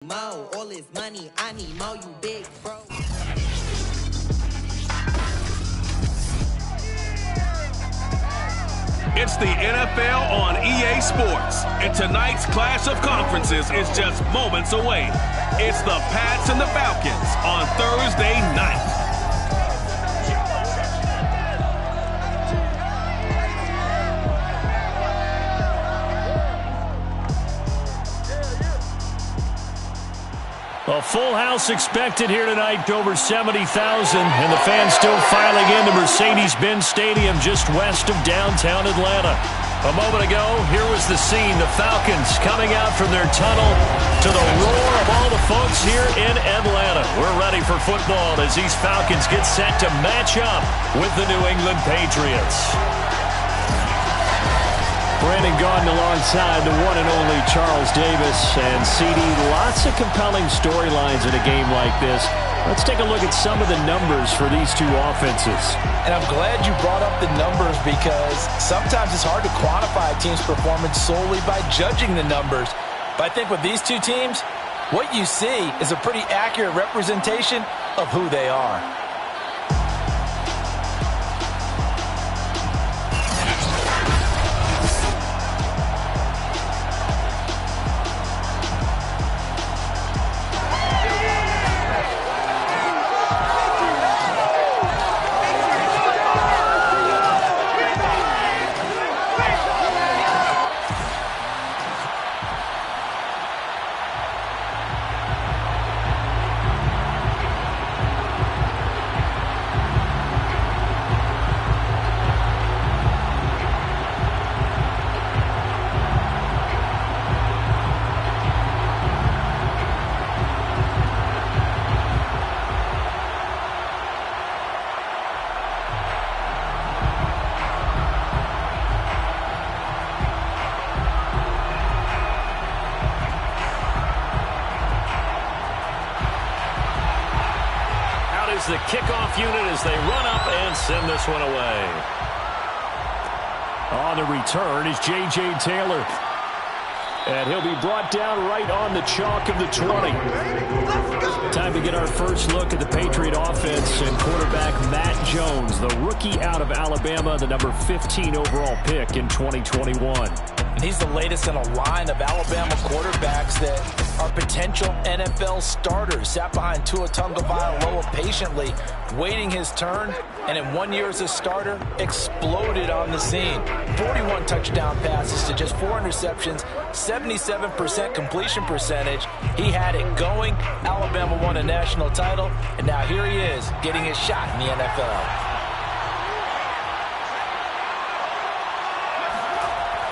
Mo, all this money, I need more, you big bro. It's the NFL on EA Sports, and tonight's clash of conferences is just moments away. It's the Pats and the Falcons on Thursday night. A full house expected here tonight, over 70,000, and the fans still filing into Mercedes-Benz Stadium just west of downtown Atlanta. A moment ago, here was the scene, the Falcons coming out from their tunnel to the roar of all the folks here in Atlanta. We're ready for football as these Falcons get set to match up with the New England Patriots. Brandon Gaudin alongside the one and only Charles Davis. And CD, lots of compelling storylines in a game like this. Let's take a look at some of the numbers for these two offenses. And I'm glad you brought up the numbers because sometimes it's hard to quantify a team's performance solely by judging the numbers. But I think with these two teams, what you see is a pretty accurate representation of who they are. The kickoff unit as they run up and send this one away. On the return is J.J. Taylor. And he'll be brought down right on the chalk of the 20. Time to get our first look at the Patriot offense and quarterback Matt Jones, the rookie out of Alabama, the number 15 overall pick in 2021. And he's the latest in a line of Alabama quarterbacks that are potential NFL starters. Sat behind Tua Tagovailoa patiently, waiting his turn, and in 1 year as a starter, exploded on the scene. 41 touchdown passes to just 4 interceptions, 77% completion percentage. He had it going. Alabama won a national title, and now here he is getting his shot in the NFL.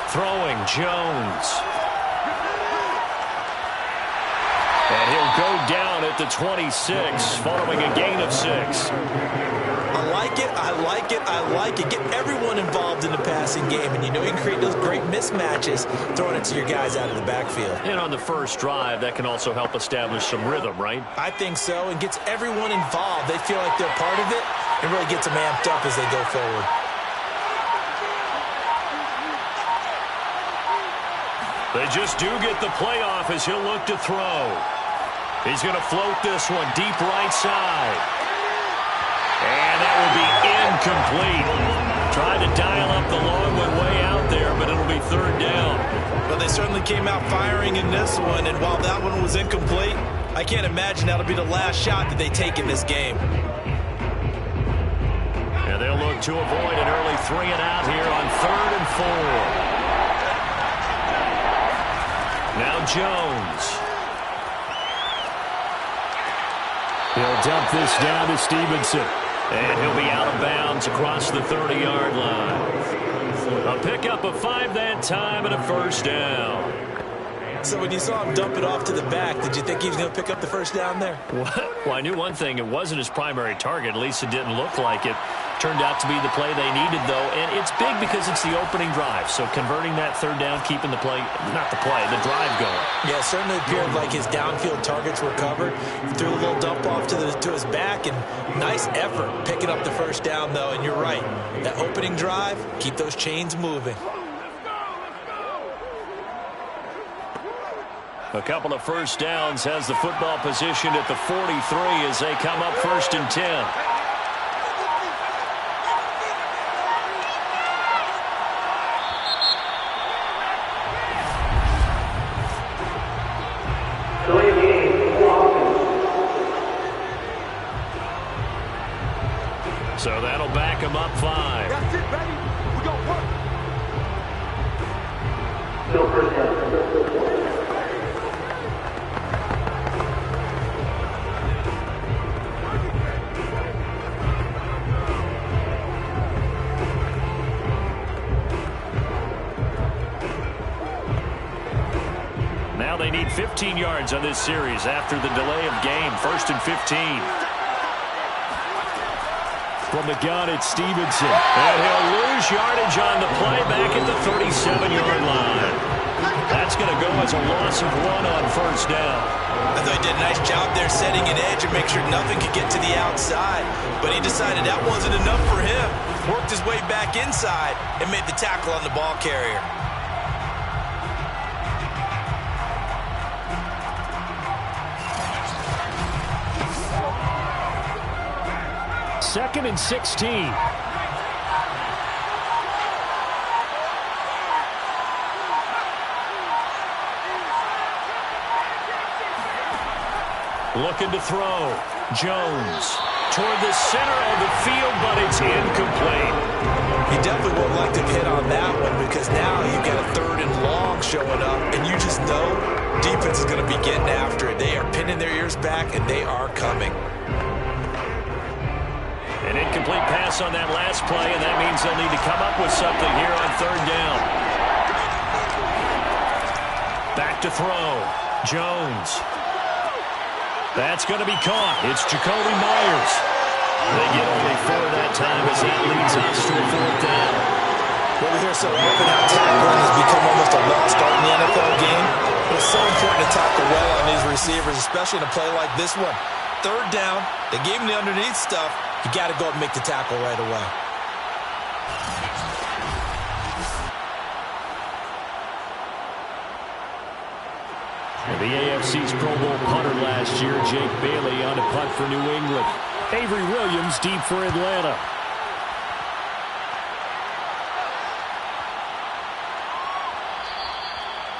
Throwing Jones. And he'll go down at the 26 following a gain of 6. I like it, I like it, I like it. Get everyone involved in the passing game, and you know you can create those great mismatches throwing it to your guys out of the backfield. And on the first drive, that can also help establish some rhythm, right? I think so, and gets everyone involved. They feel like they're part of it, and really gets them amped up as they go forward. They just do get the playoff as he'll look to throw. He's going to float this one deep right side. And that will be incomplete. Trying to dial up the long one way out there, but it'll be third down. Well, they certainly came out firing in this one, and while that one was incomplete, I can't imagine that'll be the last shot that they take in this game. And they'll look to avoid an early 3-and-out here on 3rd and 4. Now Jones. He'll dump this down to Stevenson. And he'll be out of bounds across the 30-yard line. A pickup of 5 that time and a first down. So when you saw him dump it off to the back, did you think he was going to pick up the first down there? Well, I knew one thing. It wasn't his primary target. At least it didn't look like it. Turned out to be the play they needed, though. And it's big because it's the opening drive. So converting that third down, keeping the play, not the play, the drive going. Yeah, it certainly appeared like his downfield targets were covered. Threw a little dump off to his back, and nice effort picking up the first down, though. And you're right. That opening drive, keep those chains moving. A couple of first downs, has the football positioned at the 43 as they come up 1st and 10. So that'll back him up 5. That's it, baby. We gon' work. Now they need 15 yards on this series after the delay of game. 1st and 15. From the gun, it's Stevenson. And he'll lose yardage on the play back at the 37-yard line. That's going to go as a loss of 1 on 1st down. I thought he did a nice job there setting an edge and make sure nothing could get to the outside. But he decided that wasn't enough for him. Worked his way back inside and made the tackle on the ball carrier. 2nd and 16. Looking to throw. Jones toward the center of the field, but it's incomplete. He definitely would like to hit on that one because now you've got a 3rd and long showing up, and you just know defense is going to be getting after it. They are pinning their ears back, and they are coming. An incomplete pass on that last play, and that means they'll need to come up with something here on 3rd down. Back to throw. Jones. That's going to be caught. It's Jacoby Myers. They get only 4 that time as that leads us to a 4th down. What we hear so often, how tackling has become almost a lost art in the NFL game. But it's so important to tackle well on these receivers, especially in a play like this one. 3rd down, they gave him the underneath stuff. You got to go and make the tackle right away. The AFC's Pro Bowl punter last year, Jake Bailey, on a punt for New England. Avery Williams deep for Atlanta.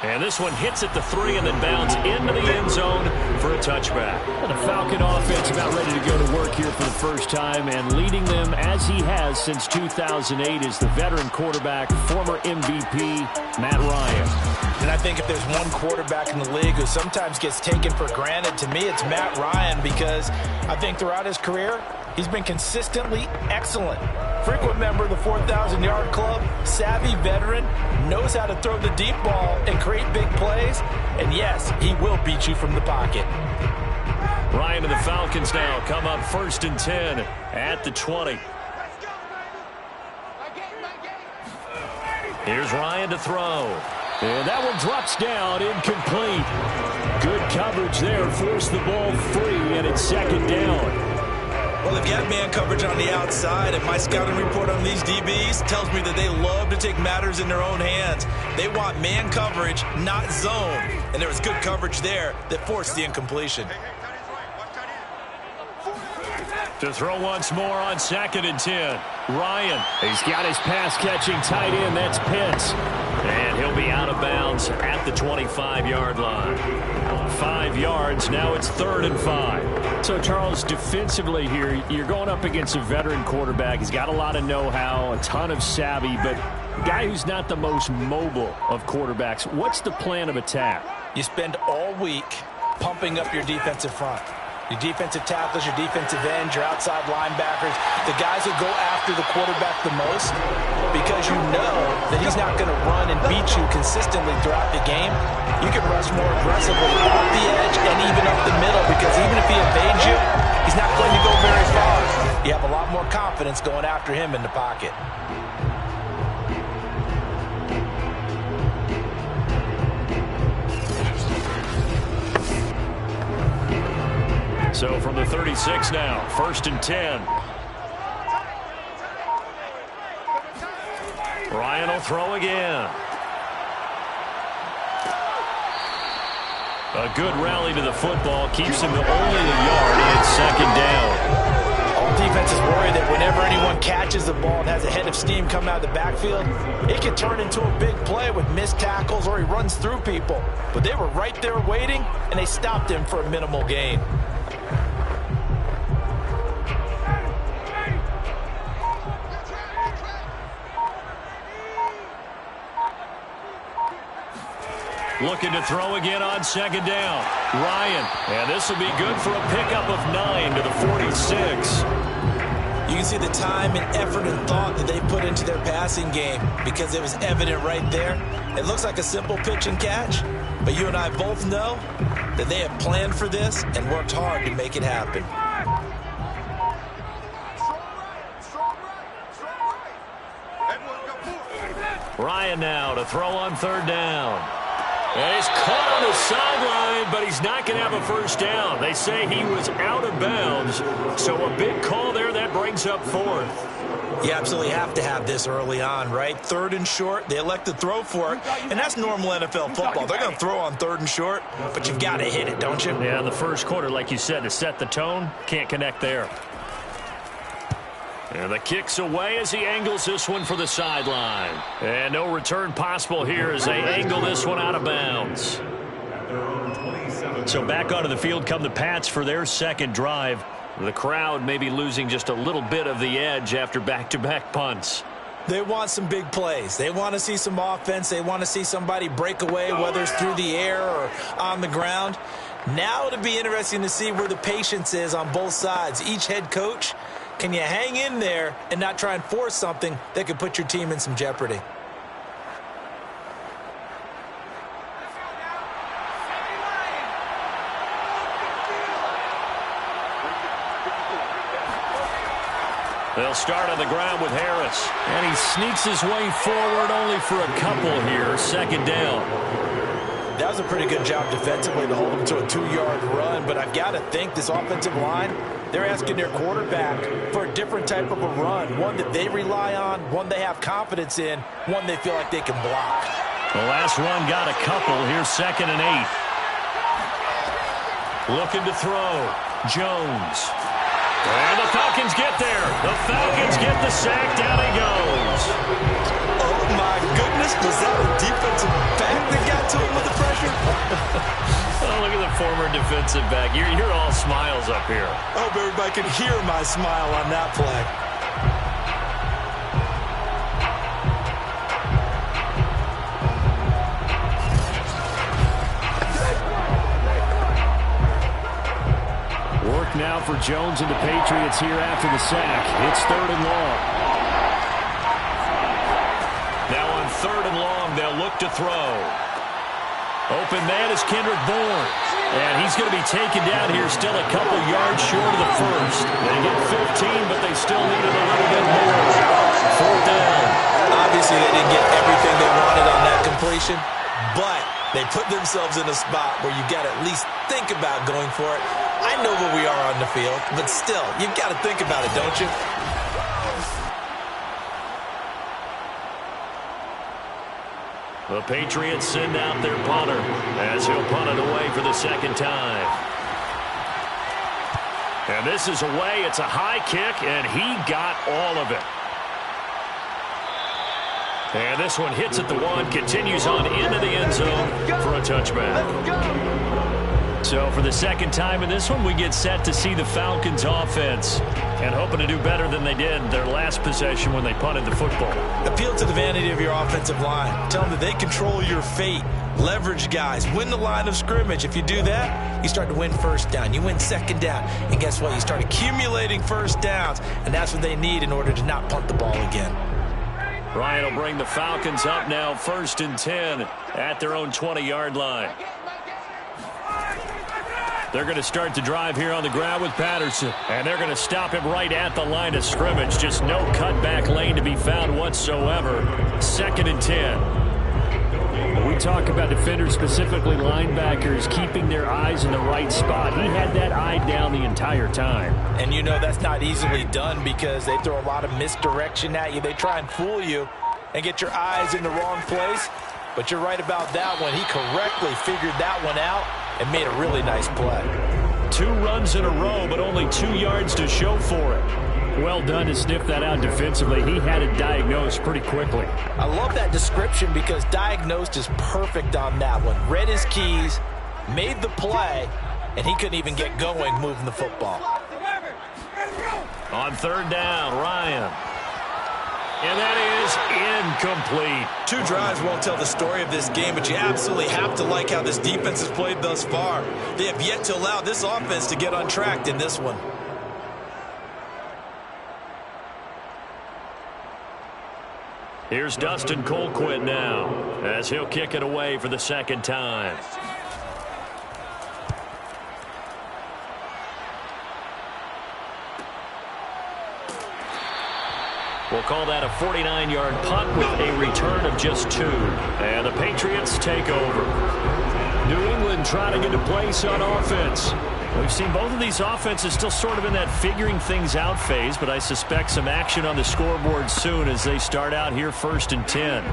And this one hits at the 3 and then bounds into the end zone for a touchback. And the Falcon offense about ready to go to work here for the first time, and leading them as he has since 2008 is the veteran quarterback, former MVP, Matt Ryan. And I think if there's one quarterback in the league who sometimes gets taken for granted, to me it's Matt Ryan, because I think throughout his career, he's been consistently excellent. Frequent member of the 4,000-yard club, savvy veteran, knows how to throw the deep ball and create big plays. And yes, he will beat you from the pocket. Ryan and the Falcons now come up 1st and 10 at the 20. Here's Ryan to throw. And that one drops down, incomplete. Good coverage there, forced the ball free, and it's 2nd down. Well, they've got man coverage on the outside, and my scouting report on these DBs tells me that they love to take matters in their own hands. They want man coverage, not zone. And there was good coverage there that forced the incompletion. To throw once more on 2nd and 10. Ryan, he's got his pass-catching tight end, that's Pitts. And he'll be out of bounds at the 25-yard line. 5 yards, now it's 3rd and 5. So, Charles, defensively here, you're going up against a veteran quarterback. He's got a lot of know-how, a ton of savvy, but a guy who's not the most mobile of quarterbacks. What's the plan of attack? You spend all week pumping up your defensive front. Your defensive tackles, your defensive ends, your outside linebackers, the guys who go after the quarterback the most, because you know that he's not going to run and beat you consistently throughout the game. You can rush more aggressively off the edge and even up the middle, because even if he evades you, he's not going to go very far. You have a lot more confidence going after him in the pocket. So from the 36 now, 1st and 10. Ryan will throw again. A good rally to the football keeps him to only a yard, and it's second down. All defenses worry that whenever anyone catches the ball and has a head of steam come out of the backfield, it can turn into a big play with missed tackles or he runs through people. But they were right there waiting, and they stopped him for a minimal gain. Looking to throw again on second down. Ryan, and this will be good for a pickup of 9 to the 46. You can see the time and effort and thought that they put into their passing game because it was evident right there. It looks like a simple pitch and catch, but you and I both know that they have planned for this and worked hard to make it happen. Ryan now to throw on third down. And he's caught on the sideline, but he's not going to have a first down. They say he was out of bounds, so a big call there that brings up fourth. You absolutely have to have this early on, right? Third and short, they elect to throw for it, and that's normal NFL football. They're going to throw on third and short, but you've got to hit it, don't you? Yeah, in the first quarter, like you said, to set the tone, can't connect there. And the kick's away as he angles this one for the sideline. And no return possible here as they angle this one out of bounds. So back onto the field come the Pats for their second drive. The crowd may be losing just a little bit of the edge after back-to-back punts. They want some big plays. They want to see some offense. They want to see somebody break away, whether it's through the air or on the ground. Now it'll be interesting to see where the patience is on both sides. Each head coach, can you hang in there and not try and force something that could put your team in some jeopardy? They'll start on the ground with Harris. And he sneaks his way forward only for a couple here. Second down. That was a pretty good job defensively to hold him to a 2-yard run, but I've got to think this offensive line, they're asking their quarterback for a different type of a run, one that they rely on, one they have confidence in, one they feel like they can block. The last run got a couple. Here's second and 8. Looking to throw. Jones. And the Falcons get there. The Falcons get the sack. Down he goes. Oh, my goodness. Was that a defensive back that got to him with the pressure? Oh, look at the former defensive back. You're all smiles up here. I hope everybody can hear my smile on that play. Work now for Jones and the Patriots here after the sack. It's third and long. Now on third and long, they'll look to throw. Open man is Kendrick Bourne. And he's going to be taken down here still a couple yards short of the first. They get 15, but they still needed a little bit more. Fourth down. Obviously, they didn't get everything they wanted on that completion, but they put themselves in a spot where you got to at least think about going for it. I know where we are on the field, but still, you've got to think about it, don't you? The Patriots send out their punter as he'll punt it away for the second time. And this is away. It's a high kick, and he got all of it. And this one hits at the 1, continues on into the end zone for a touchback. So for the second time in this one, we get set to see the Falcons offense. And hoping to do better than they did their last possession when they punted the football. Appeal to the vanity of your offensive line. Tell them that they control your fate. Leverage guys. Win the line of scrimmage. If you do that, you start to win first down. You win second down. And guess what? You start accumulating first downs. And that's what they need in order to not punt the ball again. Ryan will bring the Falcons up now, 1st and 10 at their own 20-yard line. They're going to start the drive here on the ground with Patterson. And they're going to stop him right at the line of scrimmage. Just no cutback lane to be found whatsoever. 2nd and 10. We talk about defenders, specifically linebackers, keeping their eyes in the right spot. He had that eye down the entire time. And you know that's not easily done because they throw a lot of misdirection at you. They try and fool you and get your eyes in the wrong place. But you're right about that one. He correctly figured that one out and made a really nice play. 2 runs in a row, but only 2 yards to show for it. Well done to sniff that out defensively. He had it diagnosed pretty quickly. I love that description because diagnosed is perfect on that one. Read his keys, made the play, and he couldn't even get going moving the football. On 3rd down, Ryan. And that is incomplete. 2 drives won't tell the story of this game, but you absolutely have to like how this defense has played thus far. They have yet to allow this offense to get untracked in this one. Here's Dustin Kirkwood now, as he'll kick it away for the 2nd time. We'll call that a 49-yard punt with a return of just 2. And the Patriots take over. New England trying to get a place on offense. We've seen both of these offenses still sort of in that figuring things out phase, but I suspect some action on the scoreboard soon as they start out here 1st and 10.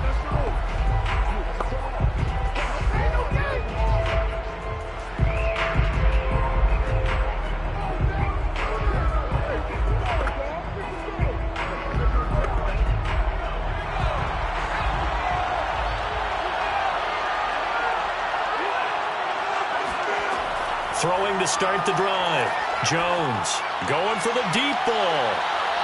Throwing to start the drive. Jones going for the deep ball.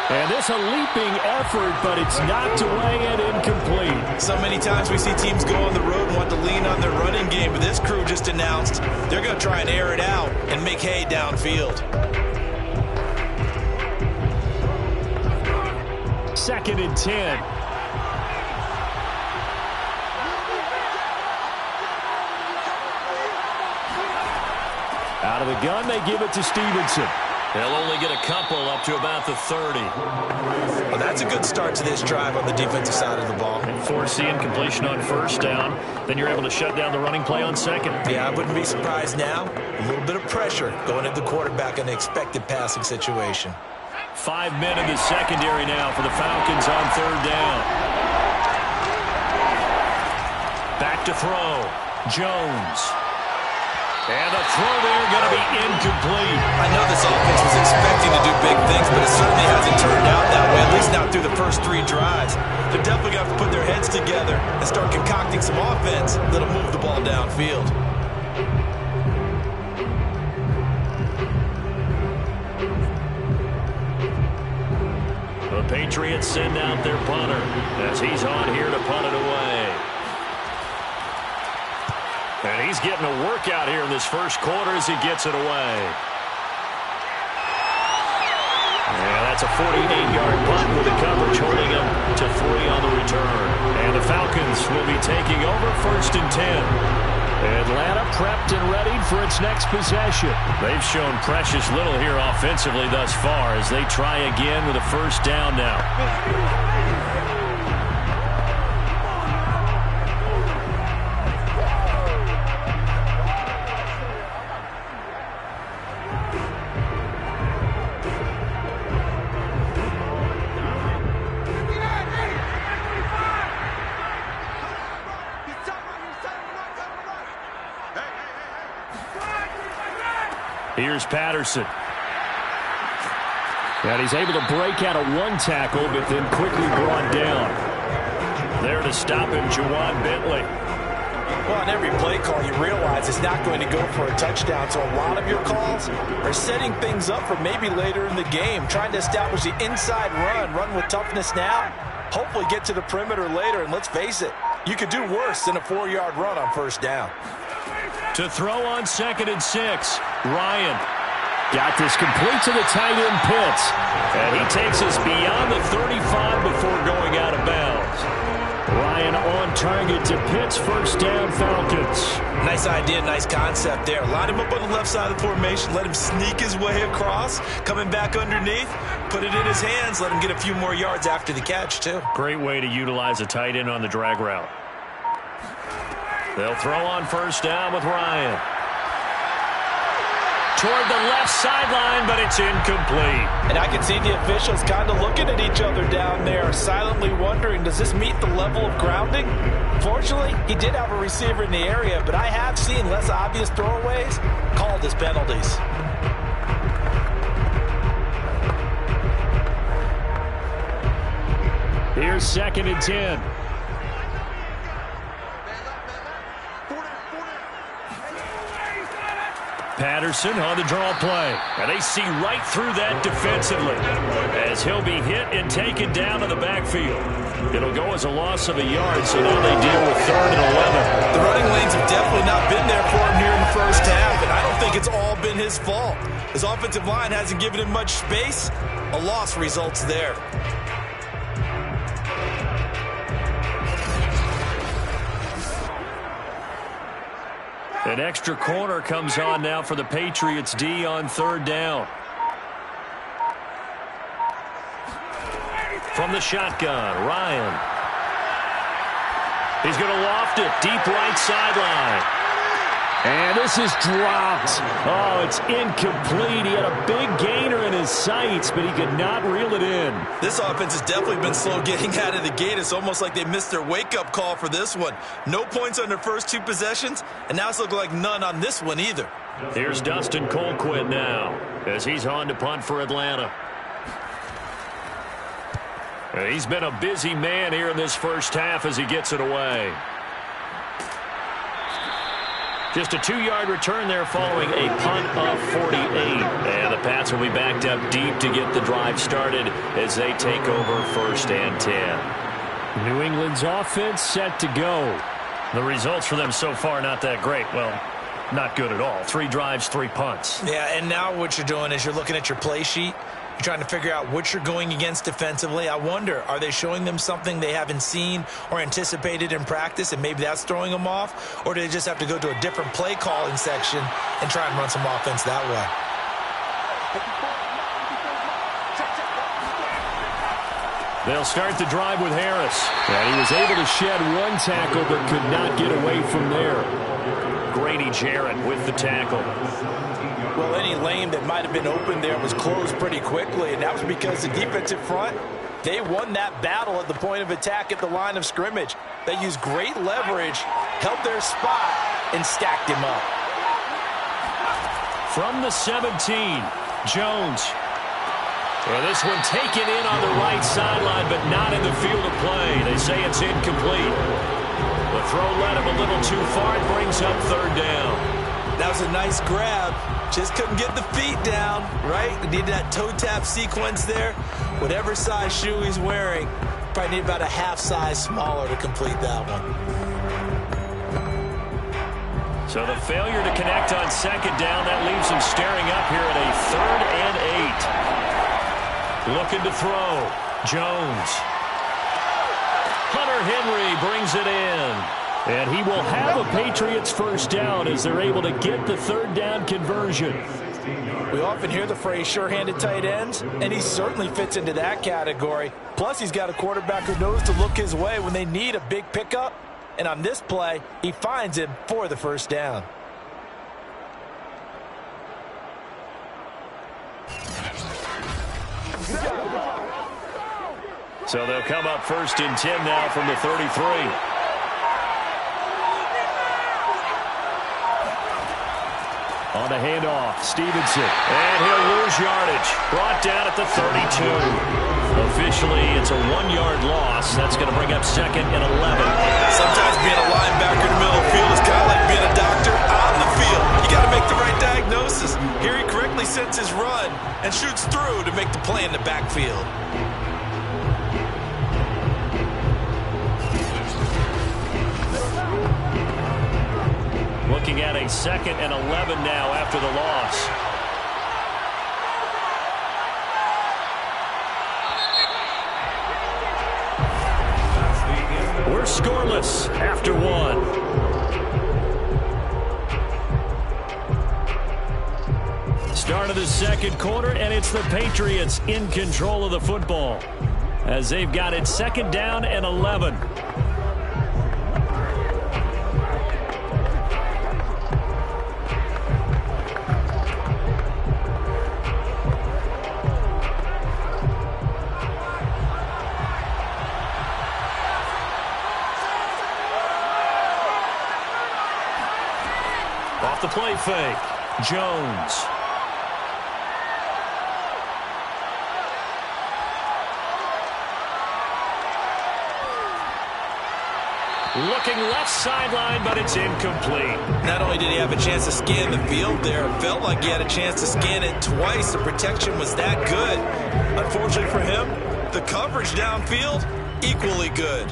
And this a leaping effort, but it's knocked away and incomplete. So many times we see teams go on the road and want to lean on their running game, but this crew just announced they're going to try and air it out and make hay downfield. 2nd and 10. Out of the gun, they give it to Stevenson. They'll only get a couple up to about the 30. Well, that's a good start to this drive on the defensive side of the ball. And forcing completion on 1st down. Then you're able to shut down the running play on 2nd. Yeah, I wouldn't be surprised now. A little bit of pressure going at the quarterback in the expected passing situation. 5 men in the secondary now for the Falcons on 3rd down. Back to throw. Jones. And the throw there going to be incomplete. I know this offense was expecting to do big things, but it certainly hasn't turned out that way, at least not through the first 3 drives. They're definitely going to have to put their heads together and start concocting some offense that'll move the ball downfield. The Patriots send out their punter as he's on here to punt it away. And he's getting a workout here in this 1st quarter as he gets it away. Yeah, that's a 48-yard punt with the coverage holding him to 3 on the return. And the Falcons will be taking over 1st and 10. Atlanta prepped and ready for its next possession. They've shown precious little here offensively thus far as they try again with a 1st down now. Here's Patterson. And he's able to break out of 1 tackle, but then quickly brought down. There to stop him, Juwan Bentley. Well, on every play call, you realize it's not going to go for a touchdown, so a lot of your calls are setting things up for maybe later in the game, trying to establish the inside run with toughness now, hopefully get to the perimeter later, and let's face it, you could do worse than a 4-yard run on 1st down. To throw on 2nd and 6, Ryan. Got this complete to the tight end Pitts. And he takes us beyond the 35 before going out of bounds. Ryan on target to Pitts, 1st down Falcons. Nice idea, nice concept there. Line him up on the left side of the formation, let him sneak his way across, coming back underneath, put it in his hands, let him get a few more yards after the catch too. Great way to utilize a tight end on the drag route. They'll throw on 1st down with Ryan. toward the left sideline, but it's incomplete. And I can see the officials kind of looking at each other down there, silently wondering, does this meet the level of grounding? Fortunately, he did have a receiver in the area, but I have seen less obvious throwaways called as penalties. Here's 2nd and 10. Patterson on the draw play. And they see right through that defensively as he'll be hit and taken down to the backfield. It'll go as a loss of a yard, so now they deal with 3rd and 11. The running lanes have definitely not been there for him here in the first half, and I don't think it's all been his fault. His offensive line hasn't given him much space. A loss results there. An extra corner comes on now for the Patriots D on 3rd down. From the shotgun, Ryan. He's going to loft it deep right sideline. And this is dropped. Oh, it's incomplete. He had a big gainer in his sights, but he could not reel it in. This offense has definitely been slow getting out of the gate. It's almost like they missed their wake-up call for this one. No points on their first 2 possessions, and now it's looking like none on this one either. Here's Dustin Kirkwood now as he's on to punt for Atlanta. He's been a busy man here in this first half as he gets it away. Just a 2-yard return there following a punt of 48. And the Pats will be backed up deep to get the drive started as they take over 1st and 10. New England's offense set to go. The results for them so far not that great. Well, not good at all. 3 drives, 3 punts. Yeah, and now what you're doing is you're looking at your play sheet. You're trying to figure out what you're going against defensively. I wonder, are they showing them something they haven't seen or anticipated in practice, and maybe that's throwing them off? Or do they just have to go to a different play calling section and try and run some offense that way? They'll start the drive with Harris. And he was able to shed 1 tackle but could not get away from there. Grady Jarrett with the tackle. Well, any lane that might have been open there was closed pretty quickly, and that was because the defensive front, they won that battle at the point of attack at the line of scrimmage. They used great leverage, held their spot, and stacked him up. From the 17, Jones. Well, this one taken in on the right sideline, but not in the field of play. They say it's incomplete. The throw led him a little too far. It brings up 3rd down. That was a nice grab. Just couldn't get the feet down, right? Needed that toe tap sequence there. Whatever size shoe he's wearing, probably need about a half size smaller to complete that one. So the failure to connect on 2nd down, that leaves him staring up here at a 3rd and 8. Looking to throw. Jones. Hunter Henry brings it in. And he will have a Patriots 1st down as they're able to get the 3rd down conversion. We often hear the phrase sure-handed tight ends, and he certainly fits into that category. Plus, he's got a quarterback who knows to look his way when they need a big pickup. And on this play, he finds him for the 1st down. So they'll come up 1st and 10 now from the 33. On the handoff, Stevenson. And he'll lose yardage. Brought down at the 32. Officially, it's a 1-yard loss. That's going to bring up 2nd and 11. Sometimes being a linebacker in the middle of the field is kind of like being a doctor on the field. You got to make the right diagnosis. Here he correctly sets his run and shoots through to make the play in the backfield. Looking at a 2nd and 11 now after the loss. We're scoreless after 1. Start of the 2nd quarter, and it's the Patriots in control of the football as they've got it 2nd down and 11. fake. Jones. Looking left sideline, but it's incomplete. Not only did he have a chance to scan the field there, it felt like he had a chance to scan it twice. The protection was that good. Unfortunately for him, the coverage downfield, equally good.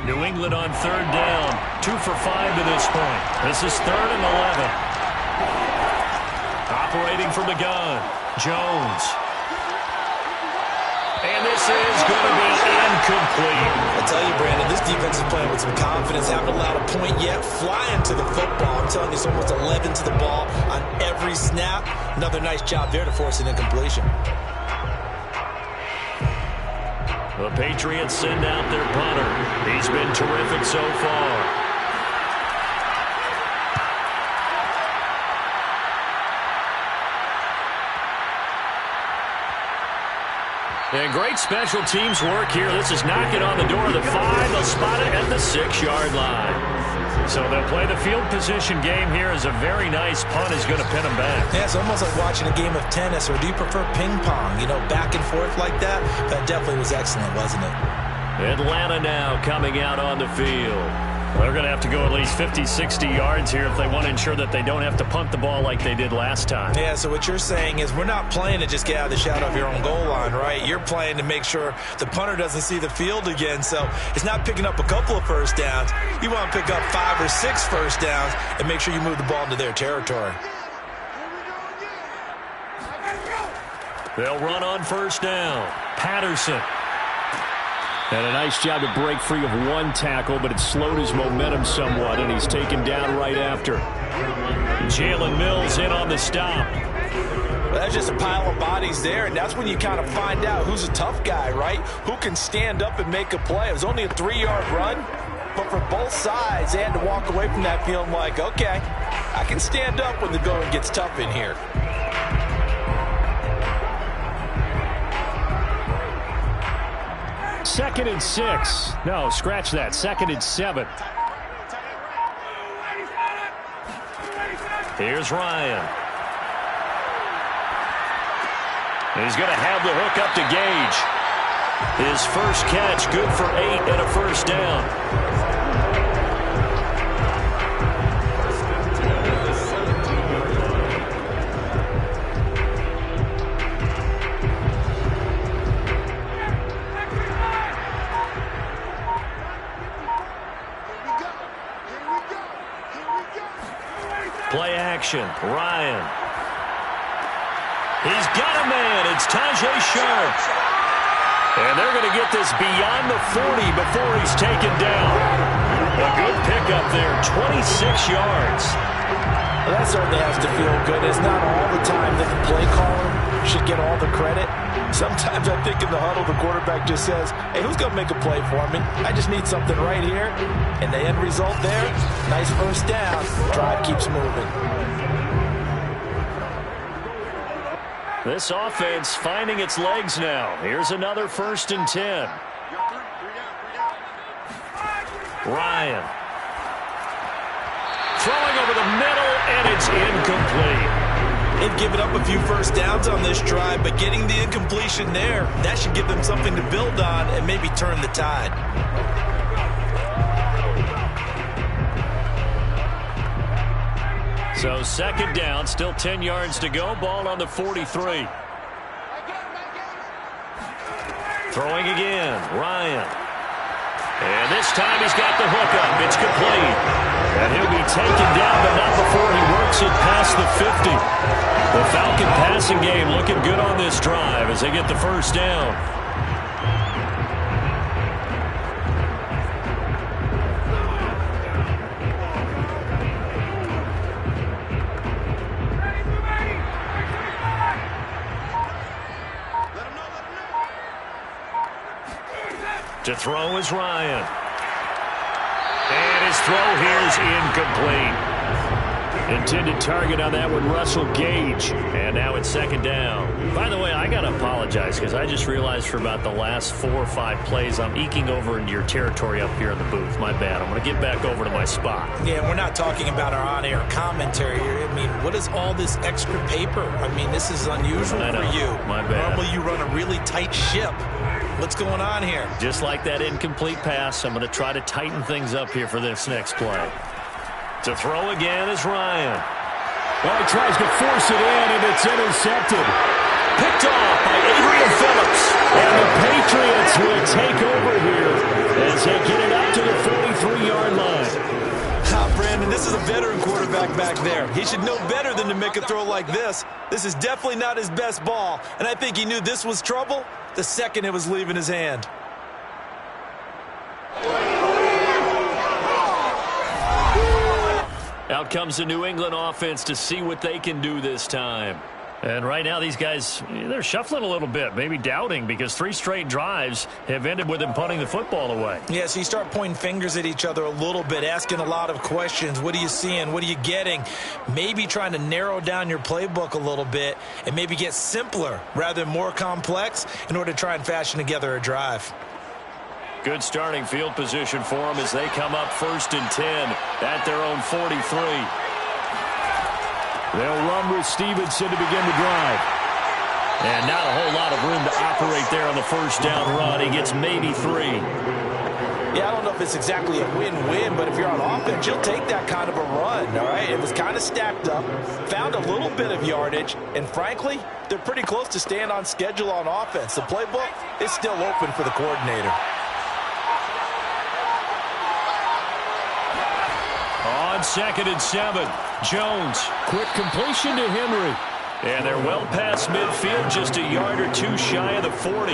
New England on third down. 2 for 5 to this point. This is 3rd and 11. Operating from the gun. Jones. And this is going to be incomplete. I tell you, Brandon, this defense is playing with some confidence. Haven't allowed a point yet. Flying to the football. I'm telling you, it's almost 11 to the ball on every snap. Another nice job there to force an incompletion. The Patriots send out their punter. He's been terrific so far. And great special teams work here. This is knocking on the door of the 5. They'll spot it at the 6-yard line. So they'll play the field position game here as a very nice punt is going to pin them back. Yeah, it's almost like watching a game of tennis, or do you prefer ping pong? You know, back and forth like that? That definitely was excellent, wasn't it? Atlanta now coming out on the field. They're going to have to go at least 50, 60 yards here if they want to ensure that they don't have to punt the ball like they did last time. Yeah, so what you're saying is we're not playing to just get out of the shadow of your own goal line, right? You're playing to make sure the punter doesn't see the field again. So it's not picking up a couple of first downs. You want to pick up 5 or 6 first downs and make sure you move the ball into their territory. They'll run on first down. Patterson. And a nice job to break free of one tackle, but it slowed his momentum somewhat, and he's taken down right after. Jalen Mills in on the stop. Well, that's just a pile of bodies there, and that's when you kind of find out who's a tough guy, right? Who can stand up and make a play. It was only a 3-yard run, but for both sides, they had to walk away from that feeling like, okay, I can stand up when the going gets tough in here. Second and 6. No, scratch that. 2nd and 7. Here's Ryan. He's going to have the hook up to Gage. His first catch, good for 8 and a first down. Play action. Ryan. He's got a man. It's Tajay Sharp. And they're going to get this beyond the 40 before he's taken down. A good pickup there. 26 yards. Well, that certainly has to feel good. It's not all the time that the play caller should get all the credit. Sometimes I think in the huddle, the quarterback just says, hey, who's going to make a play for me? I just need something right here. And the end result there, nice first down. Drive keeps moving. This offense finding its legs now. Here's another 1st and 10. Ryan. Throwing over the middle, and it's incomplete. They've given up a few first downs on this drive, but getting the incompletion there, that should give them something to build on and maybe turn the tide. So 2nd down, still 10 yards to go. Ball on the 43. Throwing again, Ryan. And this time he's got the hook up. It's complete. And he'll be taken down, but not before he works it past the 50. The Falcon passing game looking good on this drive as they get the first down. To throw is Ryan. And his throw here is incomplete. Intended target on that one, Russell Gage. And now it's second down. By the way, I got to apologize because I just realized for about the last 4 or 5 plays, I'm eking over into your territory up here in the booth. My bad. I'm going to get back over to my spot. Yeah, we're not talking about our on-air commentary here. I mean, what is all this extra paper? I mean, this is unusual for you. My bad. Normally you run a really tight ship. What's going on here? Just like that incomplete pass, I'm going to try to tighten things up here for this next play. To throw again is Ryan. Well, he tries to force it in, and it's intercepted. Picked off by Adrian Phillips. And the Patriots will take over here as they get it up to the 43-yard line. Brandon, this is a veteran quarterback back there. He should know better than to make a throw like this. This is definitely not his best ball, and I think he knew this was trouble the second it was leaving his hand. Out comes the New England offense to see what they can do this time. And right now these guys, they're shuffling a little bit, maybe doubting, because 3 straight drives have ended with them punting the football away. Yeah, so you start pointing fingers at each other a little bit, asking a lot of questions. What are you seeing? What are you getting? Maybe trying to narrow down your playbook a little bit and maybe get simpler rather than more complex in order to try and fashion together a drive. Good starting field position for them as they come up 1st and 10 at their own 43. They'll run with Stevenson to begin the drive. And not a whole lot of room to operate there on the first down run. He gets maybe 3. Yeah, I don't know if it's exactly a win-win, but if you're on offense, you'll take that kind of a run, all right? It was kind of stacked up, found a little bit of yardage, and frankly, they're pretty close to staying on schedule on offense. The playbook is still open for the coordinator. On 2nd and 7, Jones, quick completion to Henry. And they're well past midfield, just a yard or 2 shy of the 40.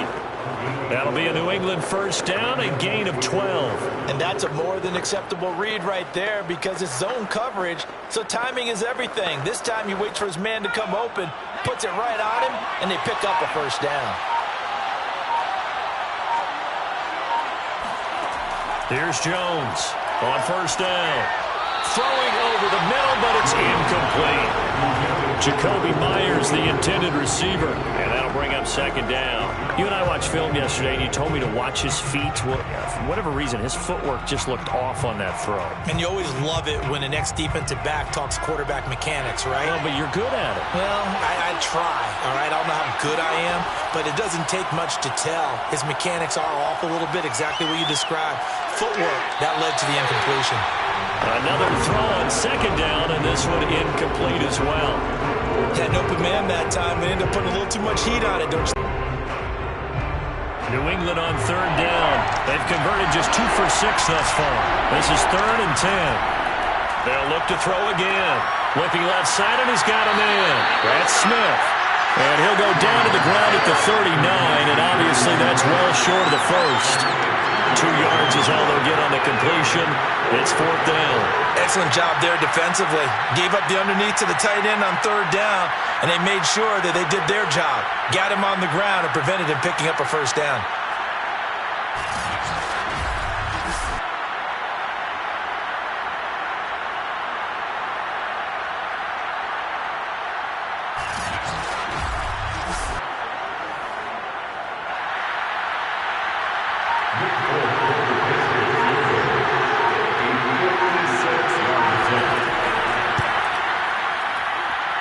That'll be a New England first down, a gain of 12. And that's a more than acceptable read right there because it's zone coverage, so timing is everything. This time he waits for his man to come open, puts it right on him, and they pick up a first down. Here's Jones on first down. Throwing over the middle, but it's incomplete. Jacoby Myers, the intended receiver, and that'll bring up second down. You and I watched film yesterday, and you told me to watch his feet. Well, for whatever reason, his footwork just looked off on that throw. And you always love it when the next defensive back talks quarterback mechanics, right? Well, but you're good at it. Well, I try, all right? I don't know how good I am, but it doesn't take much to tell. His mechanics are off a little bit, exactly what you described. Footwork, that led to the incompletion. Another throw on second down, and this one incomplete as well. Had an open man that time. They ended up putting a little too much heat on it, don't you? New England on third down. They've converted just 2 for 6 thus far. This is 3rd and 10. They'll look to throw again. Looking left side, and he's got him in. That's Smith. And he'll go down to the ground at the 39, and obviously that's well short of the first. 2 yards is all they'll get on the completion. It's 4th down. Excellent job there defensively. Gave up the underneath to the tight end on 3rd down, and they made sure that they did their job. Got him on the ground and prevented him picking up a first down.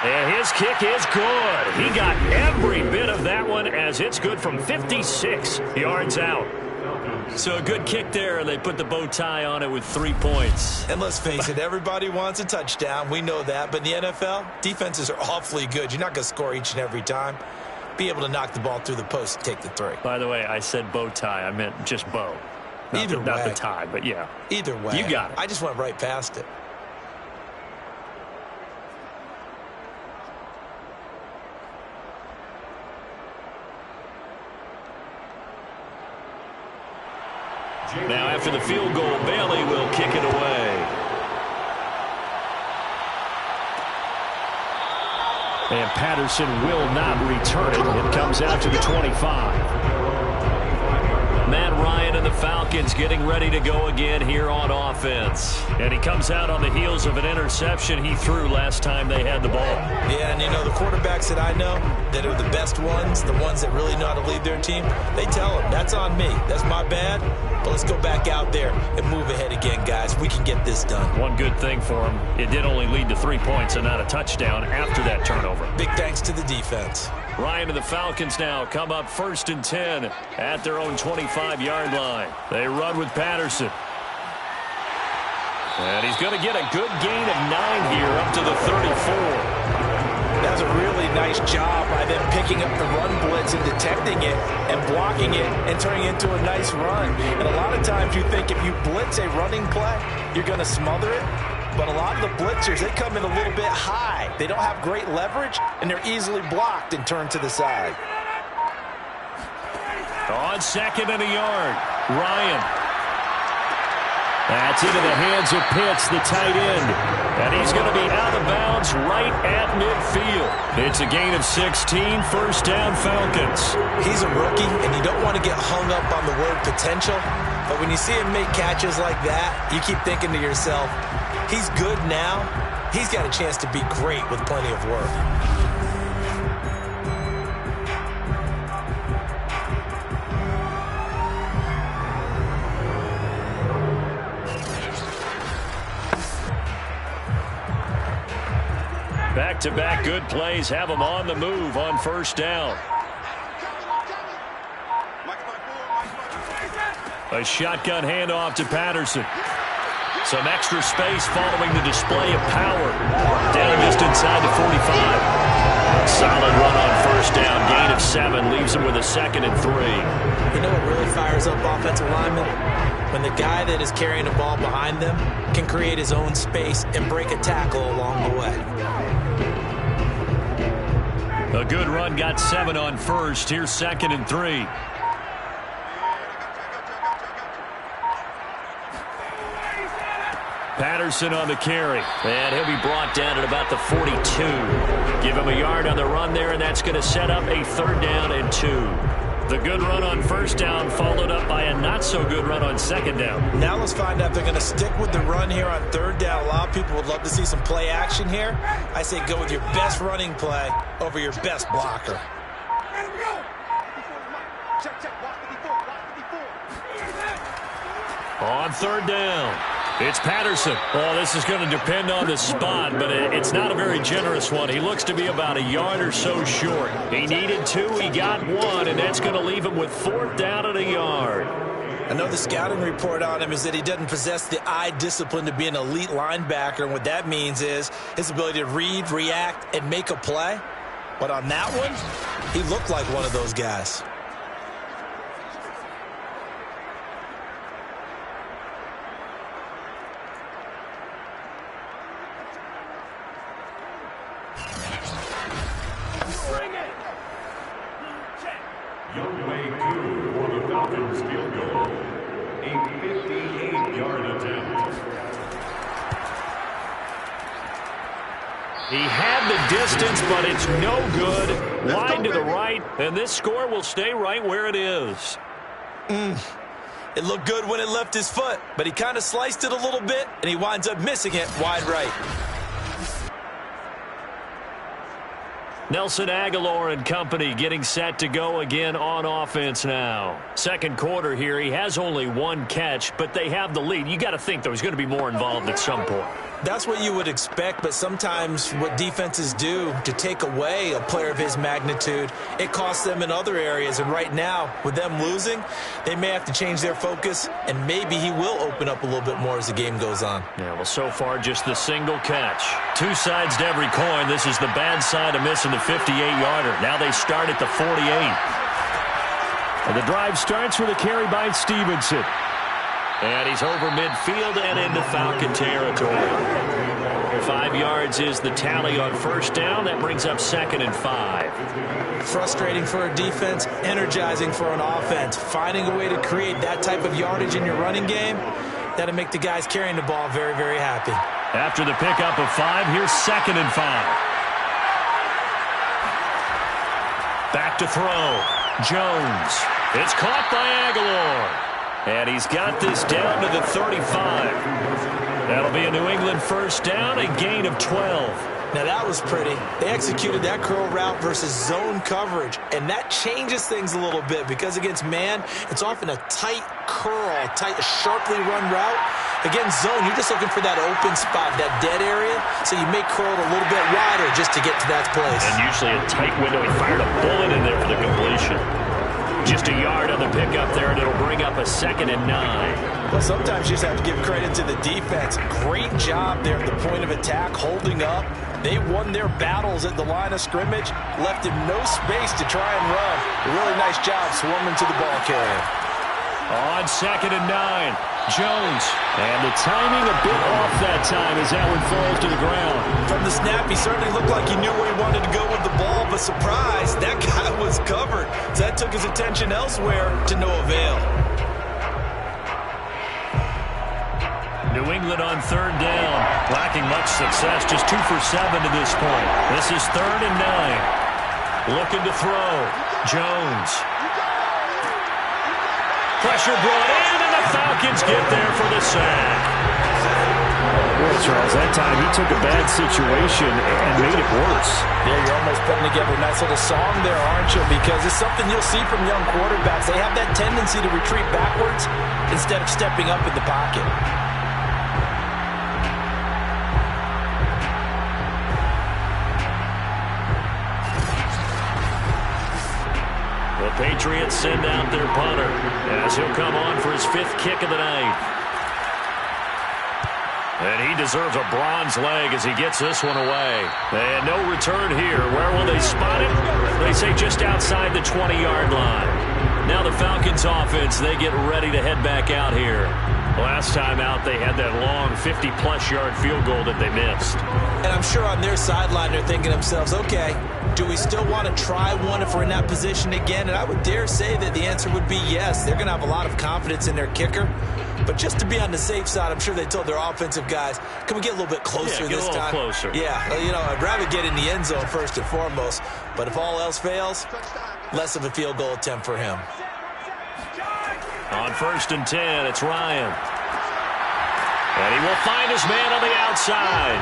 And his kick is good. He got every bit of that one as it's good from 56 yards out. So a good kick there, and they put the bow tie on it with 3 points. And let's face it, everybody wants a touchdown. We know that. But in the NFL, defenses are awfully good. You're not going to score each and every time. Be able to knock the ball through the post and take the 3. By the way, I said bow tie. I meant just bow. Not the tie, but yeah. Either way. You got it. I just went right past it. Now after the field goal, Bailey will kick it away. And Patterson will not return it. It comes out to the 25. Matt Ryan and the Falcons getting ready to go again here on offense. And he comes out on the heels of an interception he threw last time they had the ball. Yeah, and the quarterbacks that I know that are the best ones, the ones that really know how to lead their team, they tell them, that's on me. That's my bad. But let's go back out there and move ahead again, guys. We can get this done. One good thing for him, it did only lead to 3 points and not a touchdown after that turnover. Big thanks to the defense. Ryan and the Falcons now come up 1st and 10 at their own 25-yard line. They run with Patterson. And he's going to get a good gain of 9 here up to the 34. That was a really nice job by them picking up the run blitz and detecting it and blocking it and turning it into a nice run. And a lot of times you think if you blitz a running play, you're going to smother it. But a lot of the blitzers, they come in a little bit high. They don't have great leverage, and they're easily blocked and turned to the side. On 2nd and a yard, Ryan. That's into the hands of Pitts, the tight end. And he's going to be out of bounds right at midfield. It's a gain of 16, first down Falcons. He's a rookie, and you don't want to get hung up on the word potential. But when you see him make catches like that, you keep thinking to yourself, he's good now. He's got a chance to be great with plenty of work. Back-to-back good plays have him on the move on first down. A shotgun handoff to Patterson. Some extra space following the display of power. Down just inside the 45. Solid run on first down. Gain of 7 leaves him with a 2nd and 3. You know what really fires up offensive linemen? When the guy that is carrying the ball behind them can create his own space and break a tackle along the way. A good run got 7 on first. Here's 2nd and 3. Patterson on the carry. And he'll be brought down at about the 42. Give him a yard on the run there, and that's going to set up a 3rd down and 2. The good run on first down followed up by a not-so-good run on 2nd down. Now let's find out if they're going to stick with the run here on 3rd down. A lot of people would love to see some play action here. I say go with your best running play over your best blocker. On 3rd down, it's Patterson. Oh, this is going to depend on the spot, but it's not a very generous one. He looks to be about a yard or so short. He needed 2, he got 1, and that's going to leave him with 4th down and a yard. I know the scouting report on him is that he doesn't possess the eye discipline to be an elite linebacker, and what that means is his ability to read, react, and make a play. But on that one, he looked like one of those guys. For the Falcons field goal, a 58-yard attempt. He had the distance, but it's no good. Wide to the right, and this score will stay right where it is. It looked good when it left his foot, but he kind of sliced it a little bit, and he winds up missing it wide right. Nelson Aguilar and company getting set to go again on offense now. 2nd quarter here. He has only 1 catch, but they have the lead. You got to think, though, he's going to be more involved at some point. That's what you would expect, but sometimes what defenses do to take away a player of his magnitude, it costs them in other areas. And right now, with them losing, they may have to change their focus, and maybe he will open up a little bit more as the game goes on. Yeah, well, so far, just the single catch. 2 sides to every coin. This is the bad side of missing the 58-yarder. Now they start at the 48. And the drive starts with a carry by Stevenson. And he's over midfield and into Falcon territory. 5 yards is the tally on first down. That brings up 2nd and 5. Frustrating for a defense, energizing for an offense. Finding a way to create that type of yardage in your running game, that'll make the guys carrying the ball very, very happy. After the pickup of 5, here's 2nd and 5. Back to throw. Jones. It's caught by Aguilar. And he's got this down to the 35. That'll be a New England first down, a gain of 12. Now that was pretty. They executed that curl route versus zone coverage, and that changes things a little bit because against man, it's often a tight curl, sharply run route. Against zone, you're just looking for that open spot, that dead area, so you may curl it a little bit wider just to get to that place. And usually a tight window. He fired a bullet in there for the completion. Just a yard on the pickup there, and it'll bring up a 2nd and 9. Well, sometimes you just have to give credit to the defense. Great job there at the point of attack, holding up. They won their battles at the line of scrimmage, left him no space to try and run. A really nice job swarming to the ball carrier. On 2nd and 9, Jones. And the timing a bit off that time as that one falls to the ground. From the snap, he certainly looked like he knew where he wanted to go with the ball, but surprise, that guy was covered. So that took his attention elsewhere to no avail. New England on 3rd down, lacking much success, just 2 for 7 to this point. This is 3rd and 9. Looking to throw. Jones. Pressure brought in, and the Falcons get there for the sack. Well, Charles, that time he took a bad situation and made it worse. Yeah, you're almost putting together a nice little song there, aren't you? Because it's something you'll see from young quarterbacks. They have that tendency to retreat backwards instead of stepping up in the pocket. The Patriots send out their punter as he'll come on for his 5th kick of the night. And he deserves a bronze leg as he gets this one away. And no return here. Where will they spot it? They say just outside the 20-yard line. Now the Falcons offense, they get ready to head back out here. Last time out, they had that long 50-plus yard field goal that they missed. And I'm sure on their sideline, they're thinking to themselves, okay, do we still want to try one if we're in that position again? And I would dare say that the answer would be yes. They're going to have a lot of confidence in their kicker. But just to be on the safe side, I'm sure they told their offensive guys, can we get a little bit closer this time? Yeah, get a little closer. Yeah, you know, I'd rather get in the end zone first and foremost. But if all else fails, less of a field goal attempt for him. On 1st and 10, it's Ryan. And he will find his man on the outside.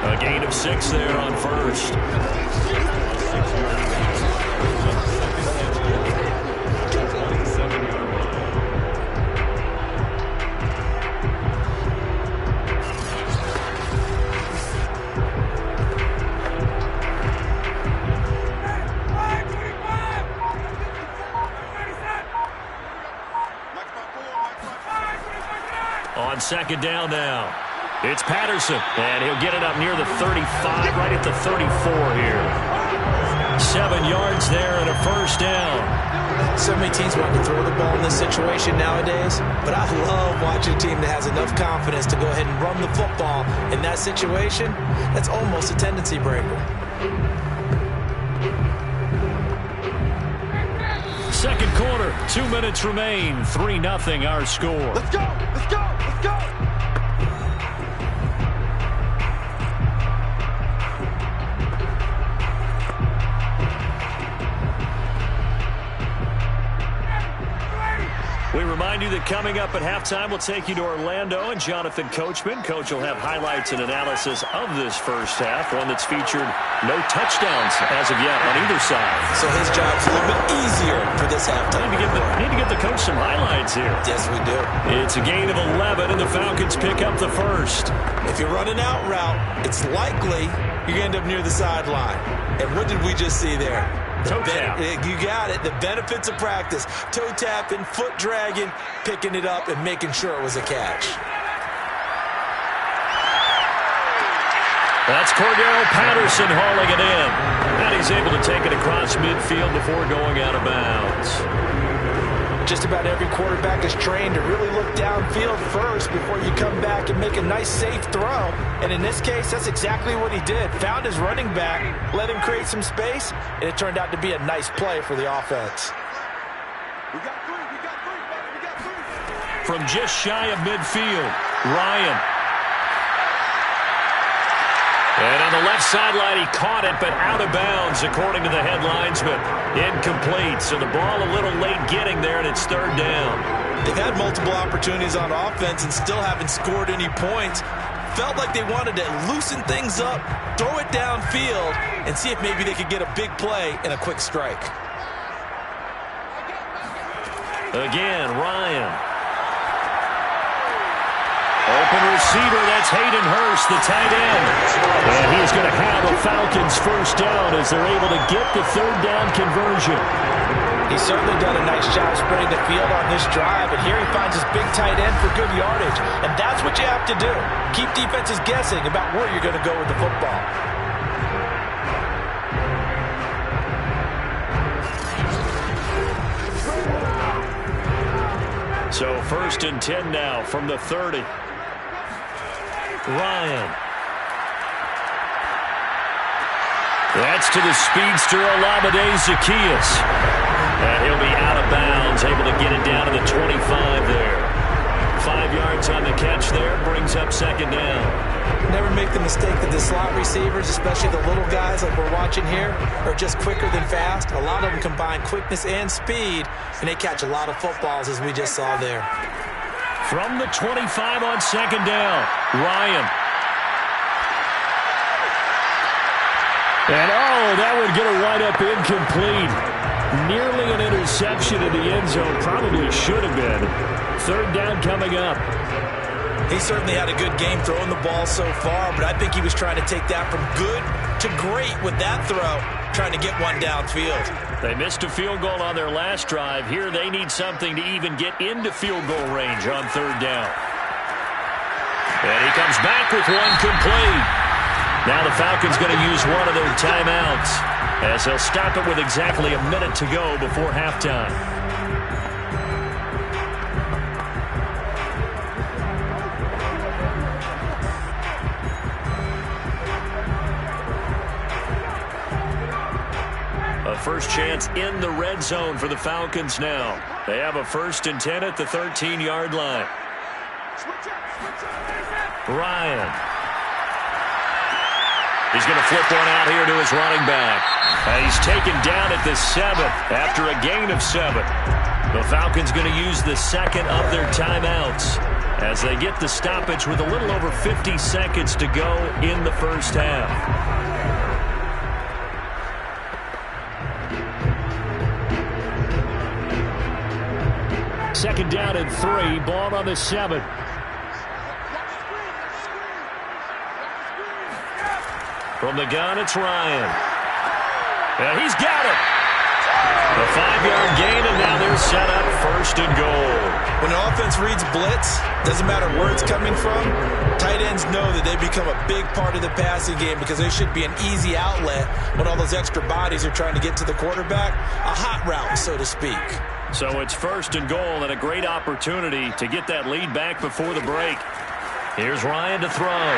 A gain of 6 there on 1st. On 2nd down now, it's Patterson, and he'll get it up near the 35, right at the 34 here. 7 yards there and a 1st down. So many teams want to throw the ball in this situation nowadays, but I love watching a team that has enough confidence to go ahead and run the football in that situation. That's almost a tendency breaker. 2nd quarter, 2 minutes remain, 3-0 our score. Let's go! Let's go! Let's go! We remind you that coming up at halftime, we'll take you to Orlando and Jonathan Coachman. Coach will have highlights and analysis of this first half, one that's featured no touchdowns as of yet on either side. So his job's a little bit easier for this halftime. Need to give the coach some highlights here. Yes, we do. It's a gain of 11, and the Falcons pick up the 1st. If you're running out route, it's likely you're going to end up near the sideline. And what did we just see there? Toe tap. You got it. The benefits of practice. Toe tapping, foot dragging, picking it up, and making sure it was a catch. That's Cordero Patterson hauling it in. And he's able to take it across midfield before going out of bounds. Just about every quarterback is trained to really look downfield first before you come back and make a nice, safe throw. And in this case, that's exactly what he did. Found his running back, let him create some space, and it turned out to be a nice play for the offense. We got three, we got three, baby, we got three. From just shy of midfield, Ryan. And on the left sideline, he caught it, but out of bounds, according to the head linesman. Incomplete, so the ball a little late getting there, and it's third down. They've had multiple opportunities on offense and still haven't scored any points. Felt like they wanted to loosen things up, throw it downfield, and see if maybe they could get a big play and a quick strike. Again, Ryan. Open receiver, that's Hayden Hurst, the tight end. And he's going to have a Falcons first down as they're able to get the third down conversion. He's certainly done a nice job spreading the field on this drive, and here he finds his big tight end for good yardage. And that's what you have to do. Keep defenses guessing about where you're going to go with the football. So first and 10 now from the 30. Ryan. That's to the speedster, Olamide Zaccheaus. And he'll be out of bounds, able to get it down to the 25 there. 5 yards on the catch there, brings up second down. Never make the mistake that the slot receivers, especially the little guys like we're watching here, are just quicker than fast. A lot of them combine quickness and speed, and they catch a lot of footballs, as we just saw there. From the 25 on second down, Ryan. And that would get a wind up incomplete. Nearly an interception in the end zone. Probably should have been. Third down coming up. He certainly had a good game throwing the ball so far, but I think he was trying to take that from good to great with that throw, trying to get one downfield. They missed a field goal on their last drive. Here they need something to even get into field goal range on third down. And he comes back with one complete. Now the Falcons going to use one of their timeouts as they'll stop it with exactly a minute to go before halftime. A first chance in the red zone for the Falcons now. They have a 1st and 10 at the 13-yard line. Ryan. He's going to flip one out here to his running back. And he's taken down at the 7 after a gain of 7. The Falcons going to use the second of their timeouts as they get the stoppage with a little over 50 seconds to go in the first half. Second down and 3, ball on the 7. From the gun, it's Ryan. And he's got it. A 5-yard gain, and now they're set up 1st and goal. When an offense reads blitz, doesn't matter where it's coming from, tight ends know that they become a big part of the passing game because they should be an easy outlet when all those extra bodies are trying to get to the quarterback. A hot route, so to speak. So it's 1st and goal and a great opportunity to get that lead back before the break. Here's Ryan to throw.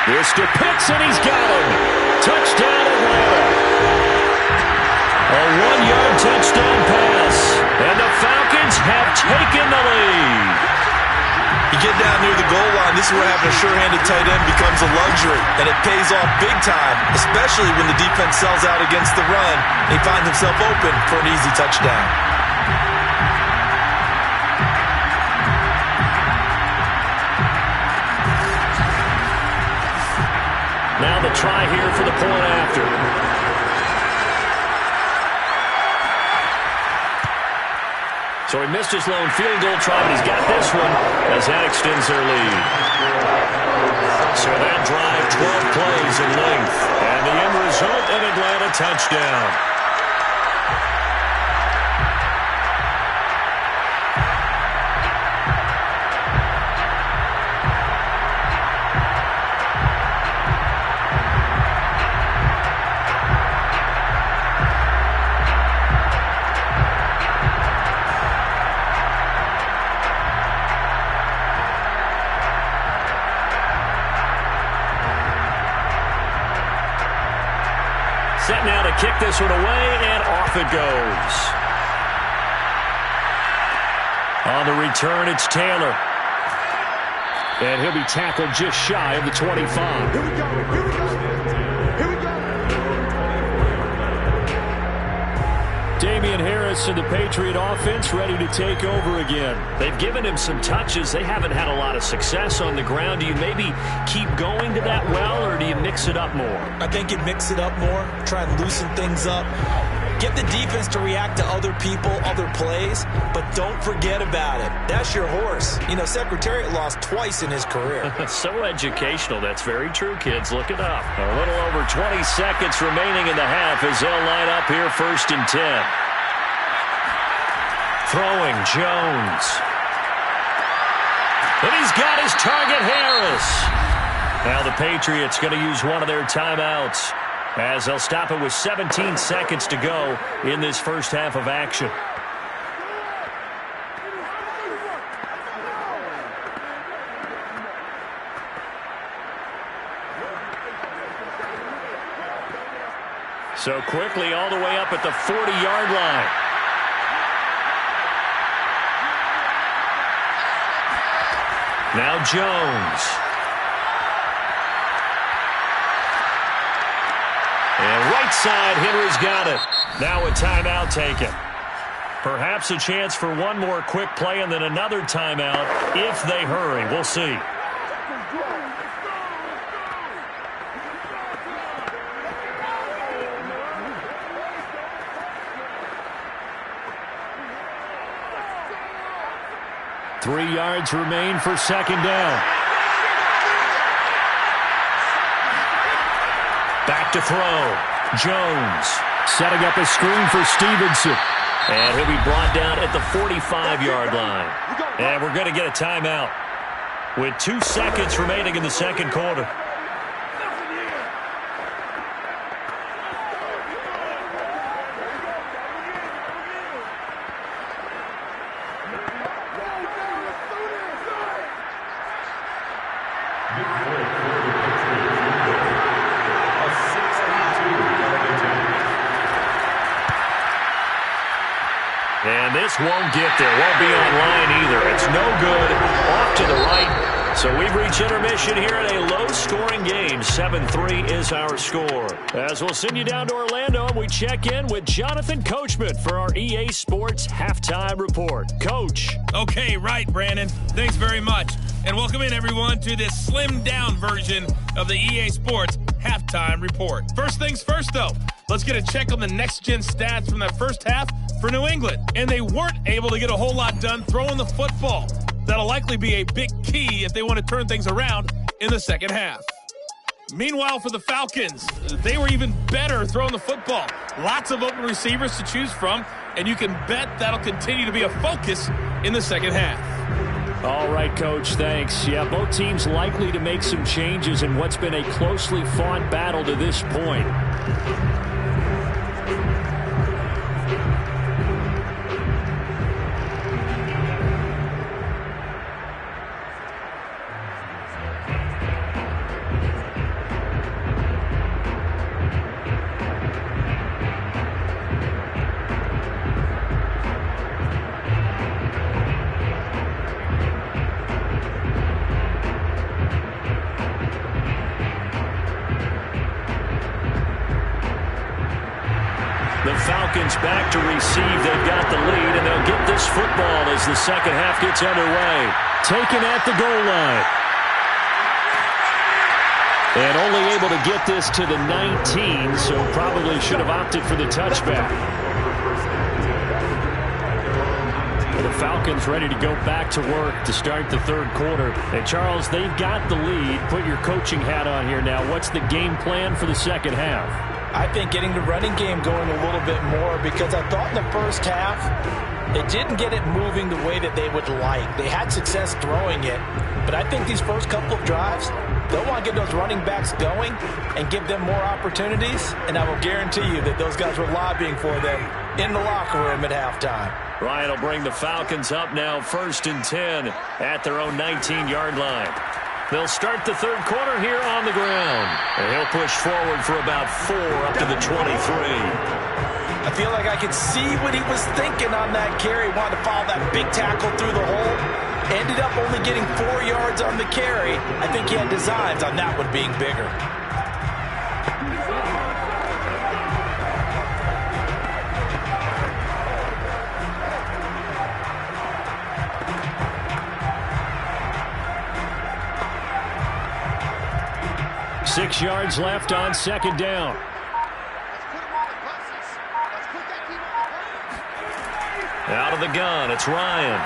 This to Pitts, and he's got him. Touchdown, Atlanta. A 1-yard touchdown pass, and the Falcons have taken the lead. You get down near the goal line, this is where having a sure-handed tight end becomes a luxury, and it pays off big time, especially when the defense sells out against the run. He finds himself open for an easy touchdown. Now the try here for the point after. So he missed his lone field goal try, but he's got this one as that extends their lead. So that drive, 12 plays in length, and the end result, an Atlanta touchdown. Set now to kick this one away, and off it goes. On the return, it's Taylor. And he'll be tackled just shy of the 25. Here we go. Harris and the Patriot offense ready to take over again. They've given him some touches. They haven't had a lot of success on the ground. Do you maybe keep going to that well, or do you mix it up more? I think you mix it up more, try and loosen things up. Get the defense to react to other people, other plays, but don't forget about it. That's your horse. You know, Secretariat lost twice in his career. So educational. That's very true, kids. Look it up. A little over 20 seconds remaining in the half as they'll line up here 1st and 10. Throwing Jones. And he's got his target, Harris. Now the Patriots going to use one of their timeouts, as they'll stop it with 17 seconds to go in this first half of action. So quickly all the way up at the 40-yard line. Now Jones. And right side, Henry's got it. Now a timeout taken. Perhaps a chance for one more quick play and then another timeout if they hurry. We'll see. Three yards remain for second down. Back to throw. Jones setting up a screen for Stevenson. And he'll be brought down at the 45-yard line. And we're going to get a timeout with 2 seconds remaining in the second quarter. And this won't get there. Won't be online either. It's no good. Off to the right. So we've reached intermission here in a low-scoring game. 7-3 is our score. As we'll send you down to Orlando, and we check in with Jonathan Coachman for our EA Sports Halftime Report. Coach. Okay, right, Brandon. Thanks very much. And welcome in, everyone, to this slimmed-down version of the EA Sports Halftime Report. First things first, though. Let's get a check on the next-gen stats from that first half for New England. And they weren't able to get a whole lot done throwing the football. That'll likely be a big key if they want to turn things around in the second half. Meanwhile, for the Falcons, they were even better throwing the football. Lots of open receivers to choose from, and you can bet that'll continue to be a focus in the second half. All right, Coach, thanks. Yeah, both teams likely to make some changes in what's been a closely fought battle to this point. The Falcons back to receive. They've got the lead, and they'll get this football as the second half gets underway. Taken at the goal line. And only able to get this to the 19, so probably should have opted for the touchback. The Falcons ready to go back to work to start the third quarter. And, Charles, they've got the lead. Put your coaching hat on here now. What's the game plan for the second half? I think getting the running game going a little bit more, because I thought in the first half it didn't get it moving the way that they would like. They had success throwing it, but I think these first couple of drives, they'll want to get those running backs going and give them more opportunities, and I will guarantee you that those guys were lobbying for them in the locker room at halftime. Ryan will bring the Falcons up now 1st and 10 at their own 19-yard line. They'll start the third quarter here on the ground. And he'll push forward for about 4 up to the 23. I feel like I could see what he was thinking on that carry. Wanted to follow that big tackle through the hole. Ended up only getting 4 yards on the carry. I think he had designs on that one being bigger. 6 yards left on second down. Out of the gun, it's Ryan.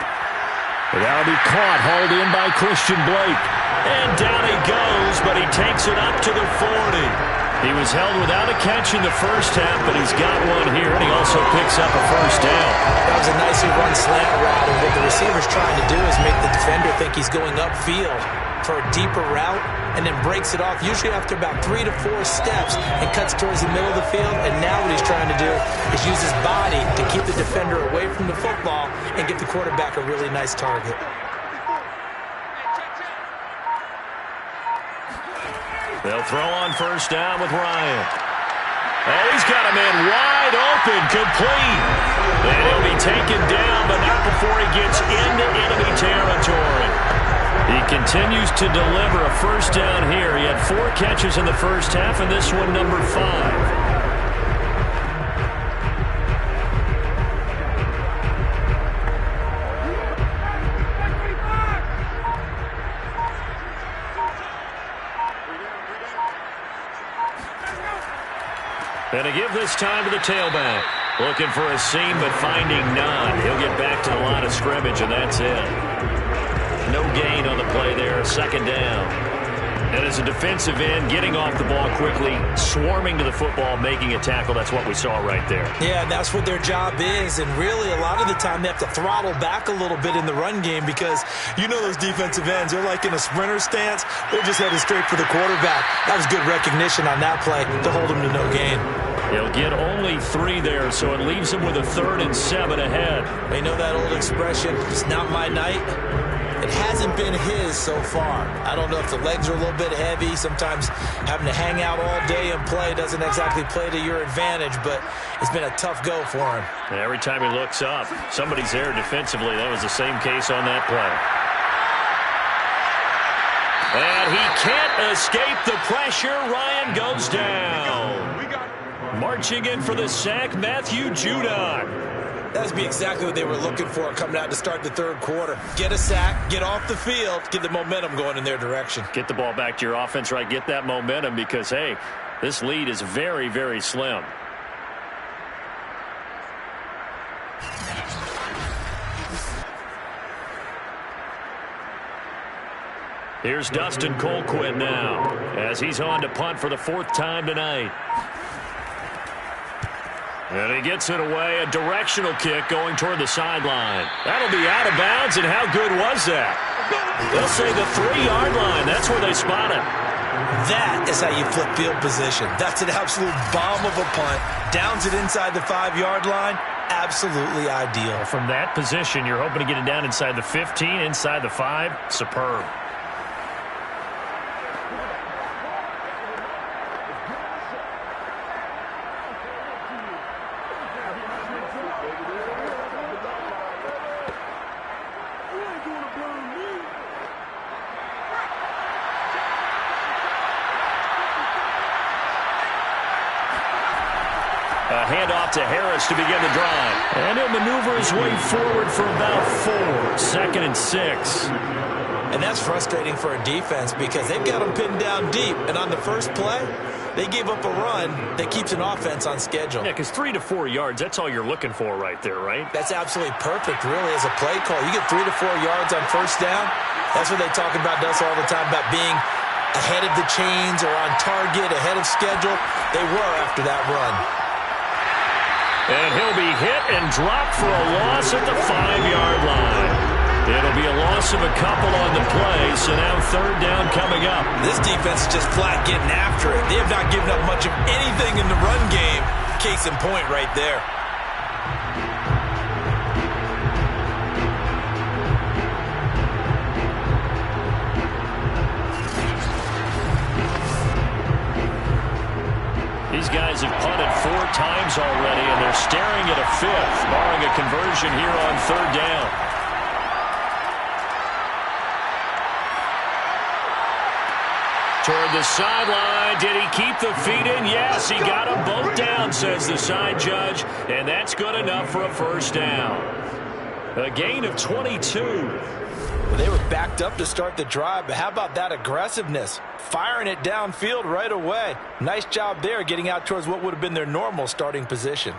And that'll be caught, hauled in by Christian Blake. And down he goes, but he takes it up to the 40. He was held without a catch in the first half, but he's got one here, and he also picks up a first down. That was a nicely run slant route, and what the receiver's trying to do is make the defender think he's going upfield for a deeper route, and then breaks it off, usually after about 3 to 4 steps, and cuts towards the middle of the field. And now what he's trying to do is use his body to keep the defender away from the football and give the quarterback a really nice target. They'll throw on first down with Ryan. Oh, he's got a man wide open, complete. And he'll be taken down, but not before he gets into enemy territory. He continues to deliver a first down here. He had 4 catches in the first half, and this one number 5. And to give this time to the tailback. Looking for a seam, but finding none. He'll get back to the line of scrimmage, and that's it. No gain on the play there, second down. And as a defensive end, getting off the ball quickly, swarming to the football, making a tackle, that's what we saw right there. Yeah, that's what their job is. And really, a lot of the time, they have to throttle back a little bit in the run game because you know those defensive ends, they're like in a sprinter stance. They're just headed straight for the quarterback. That was good recognition on that play to hold him to no gain. He'll get only 3 there, so it leaves him with a 3rd and 7 ahead. You know that old expression, it's not my night? It hasn't been his so far. I don't know if the legs are a little bit heavy. Sometimes having to hang out all day and play doesn't exactly play to your advantage, but it's been a tough go for him. And every time he looks up, somebody's there defensively. That was the same case on that play. And he can't escape the pressure. Ryan goes down. Marching in for the sack, Matthew Judon. That would be exactly what they were looking for coming out to start the third quarter. Get a sack, get off the field, get the momentum going in their direction. Get the ball back to your offense, right? Get that momentum because, hey, this lead is very, very slim. Here's Dustin Kirkwood now as he's on to punt for the 4th time tonight. And he gets it away, a directional kick going toward the sideline. That'll be out of bounds, and how good was that? They'll say the 3-yard line. That's where they spot it. That is how you flip field position. That's an absolute bomb of a punt. Downs it inside the 5-yard line. Absolutely ideal. From that position, you're hoping to get it down inside the 15, inside the 5. Superb. Handoff to Harris to begin the drive. And he'll maneuver his way forward for about 4. 2nd and 6. And that's frustrating for a defense because they've got them pinned down deep. And on the first play, they gave up a run that keeps an offense on schedule. Yeah, because 3 to 4 yards, that's all you're looking for right there, right? That's absolutely perfect, really, as a play call. You get 3 to 4 yards on first down. That's what they talk about us all the time, about being ahead of the chains or on target, ahead of schedule. They were after that run. And he'll be hit and dropped for a loss at the 5-yard line. It'll be a loss of a couple on the play, so now 3rd down coming up. This defense is just flat getting after it. They have not given up much of anything in the run game. Case in point right there. These guys have punted 4 times already, and they're staring at a 5th, barring a conversion here on 3rd down. Toward the sideline. Did he keep the feet in? Yes, he got them both down, says the side judge, and that's good enough for a first down. A gain of 22. Well, they were backed up to start the drive, but how about that aggressiveness? Firing it downfield right away. Nice job there getting out towards what would have been their normal starting position.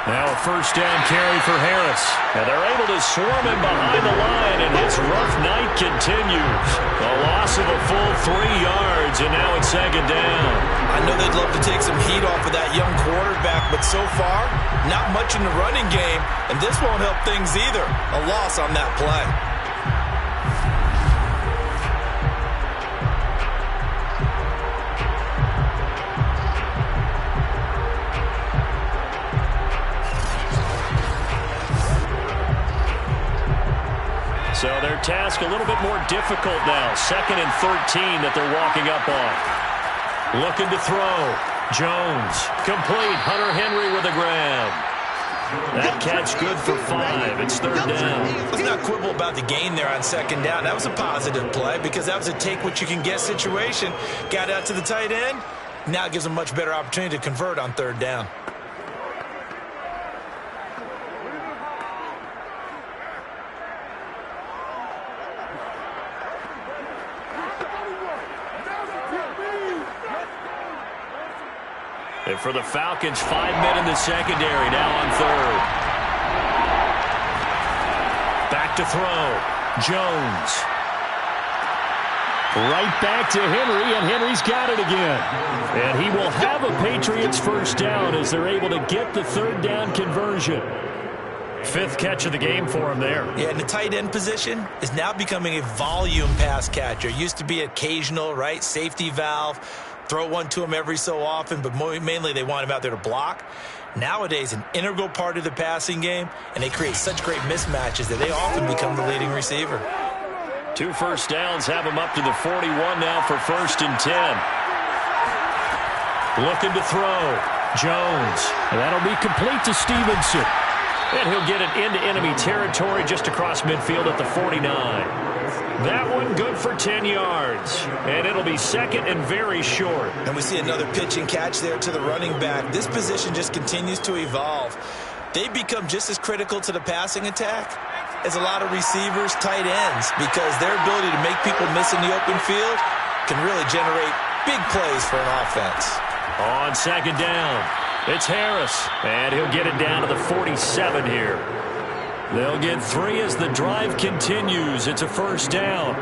Now a first down carry for Harris. And they're able to swarm him behind the line, and his rough night continues. A loss of a full 3 yards, and now it's second down. I know they'd love to take some heat off of that young quarterback, but so far, not much in the running game, and this won't help things either. A loss on that play. So their task a little bit more difficult now. 2nd and 13 that they're walking up on. Looking to throw. Jones. Complete. Hunter Henry with a grab. That catch good for 5. It's 3rd down. Let's not quibble about the gain there on 2nd down. That was a positive play because that was a take-what-you-can-get situation. Got out to the tight end. Now it gives them a much better opportunity to convert on 3rd down. And for the Falcons, 5 men in the secondary, now on 3rd. Back to throw. Jones. Right back to Henry, and Henry's got it again. And he will have a Patriots first down as they're able to get the 3rd down conversion. 5th catch of the game for him there. Yeah, and the tight end position is now becoming a volume pass catcher. Used to be occasional, right? Safety valve. Throw one to him every so often, but mainly they want him out there to block. Nowadays, an integral part of the passing game, and they create such great mismatches that they often become the leading receiver. 2 first downs have him up to the 41 now for 1st and 10. Looking to throw. Jones. And that'll be complete to Stevenson. And he'll get it into enemy territory just across midfield at the 49. That one good for 10 yards. And it'll be 2nd and very short. And we see another pitch and catch there to the running back. This position just continues to evolve. They become just as critical to the passing attack as a lot of receivers, tight ends, because their ability to make people miss in the open field can really generate big plays for an offense. On 2nd down, it's Harris. And he'll get it down to the 47 here. They'll get 3 as the drive continues. It's a first down.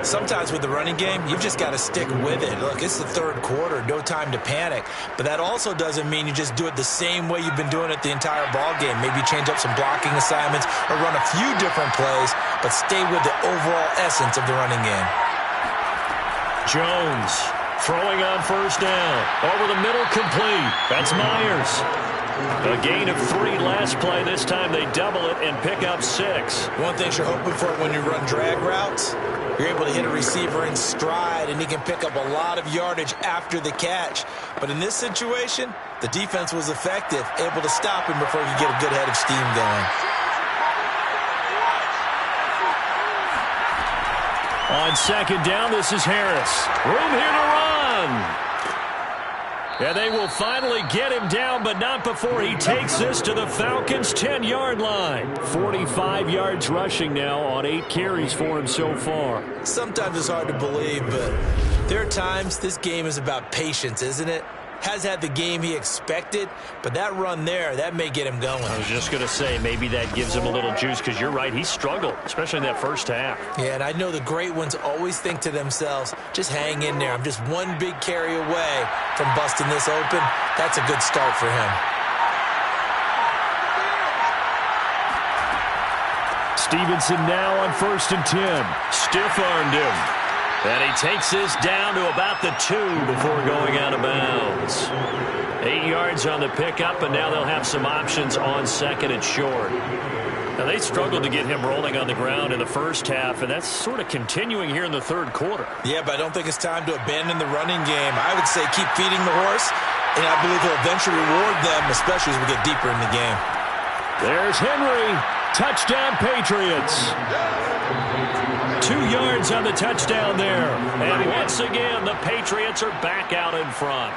Sometimes with the running game, you've just got to stick with it. Look, it's the 3rd quarter, no time to panic. But that also doesn't mean you just do it the same way you've been doing it the entire ball game. Maybe change up some blocking assignments or run a few different plays, but stay with the overall essence of the running game. Jones throwing on first down. Over the middle, complete. That's Myers. A gain of 3 last play. This time they double it and pick up 6. One thing you're hoping for when you run drag routes, you're able to hit a receiver in stride, and he can pick up a lot of yardage after the catch. But in this situation, the defense was effective, able to stop him before he could get a good head of steam going. On 2nd down, this is Harris. Room here to run. And they will finally get him down, but not before he takes this to the Falcons' 10-yard line. 45 yards rushing now on 8 carries for him so far. Sometimes it's hard to believe, but there are times this game is about patience, isn't it? Has had the game he expected, but that run there, that may get him going. I was just going to say, maybe that gives him a little juice, because you're right, he struggled, especially in that first half. Yeah, and I know the great ones always think to themselves, just hang in there. I'm just one big carry away from busting this open. That's a good start for him. Stevenson now on 1st and 10. Stiff-armed him. And he takes this down to about the 2 before going out of bounds. 8 yards on the pickup, and now they'll have some options on 2nd and short. Now, they struggled to get him rolling on the ground in the first half, and that's sort of continuing here in the 3rd quarter. Yeah, but I don't think it's time to abandon the running game. I would say keep feeding the horse, and I believe he'll eventually reward them, especially as we get deeper in the game. There's Henry. Touchdown, Patriots. 2 yards on the touchdown there. And once again, the Patriots are back out in front.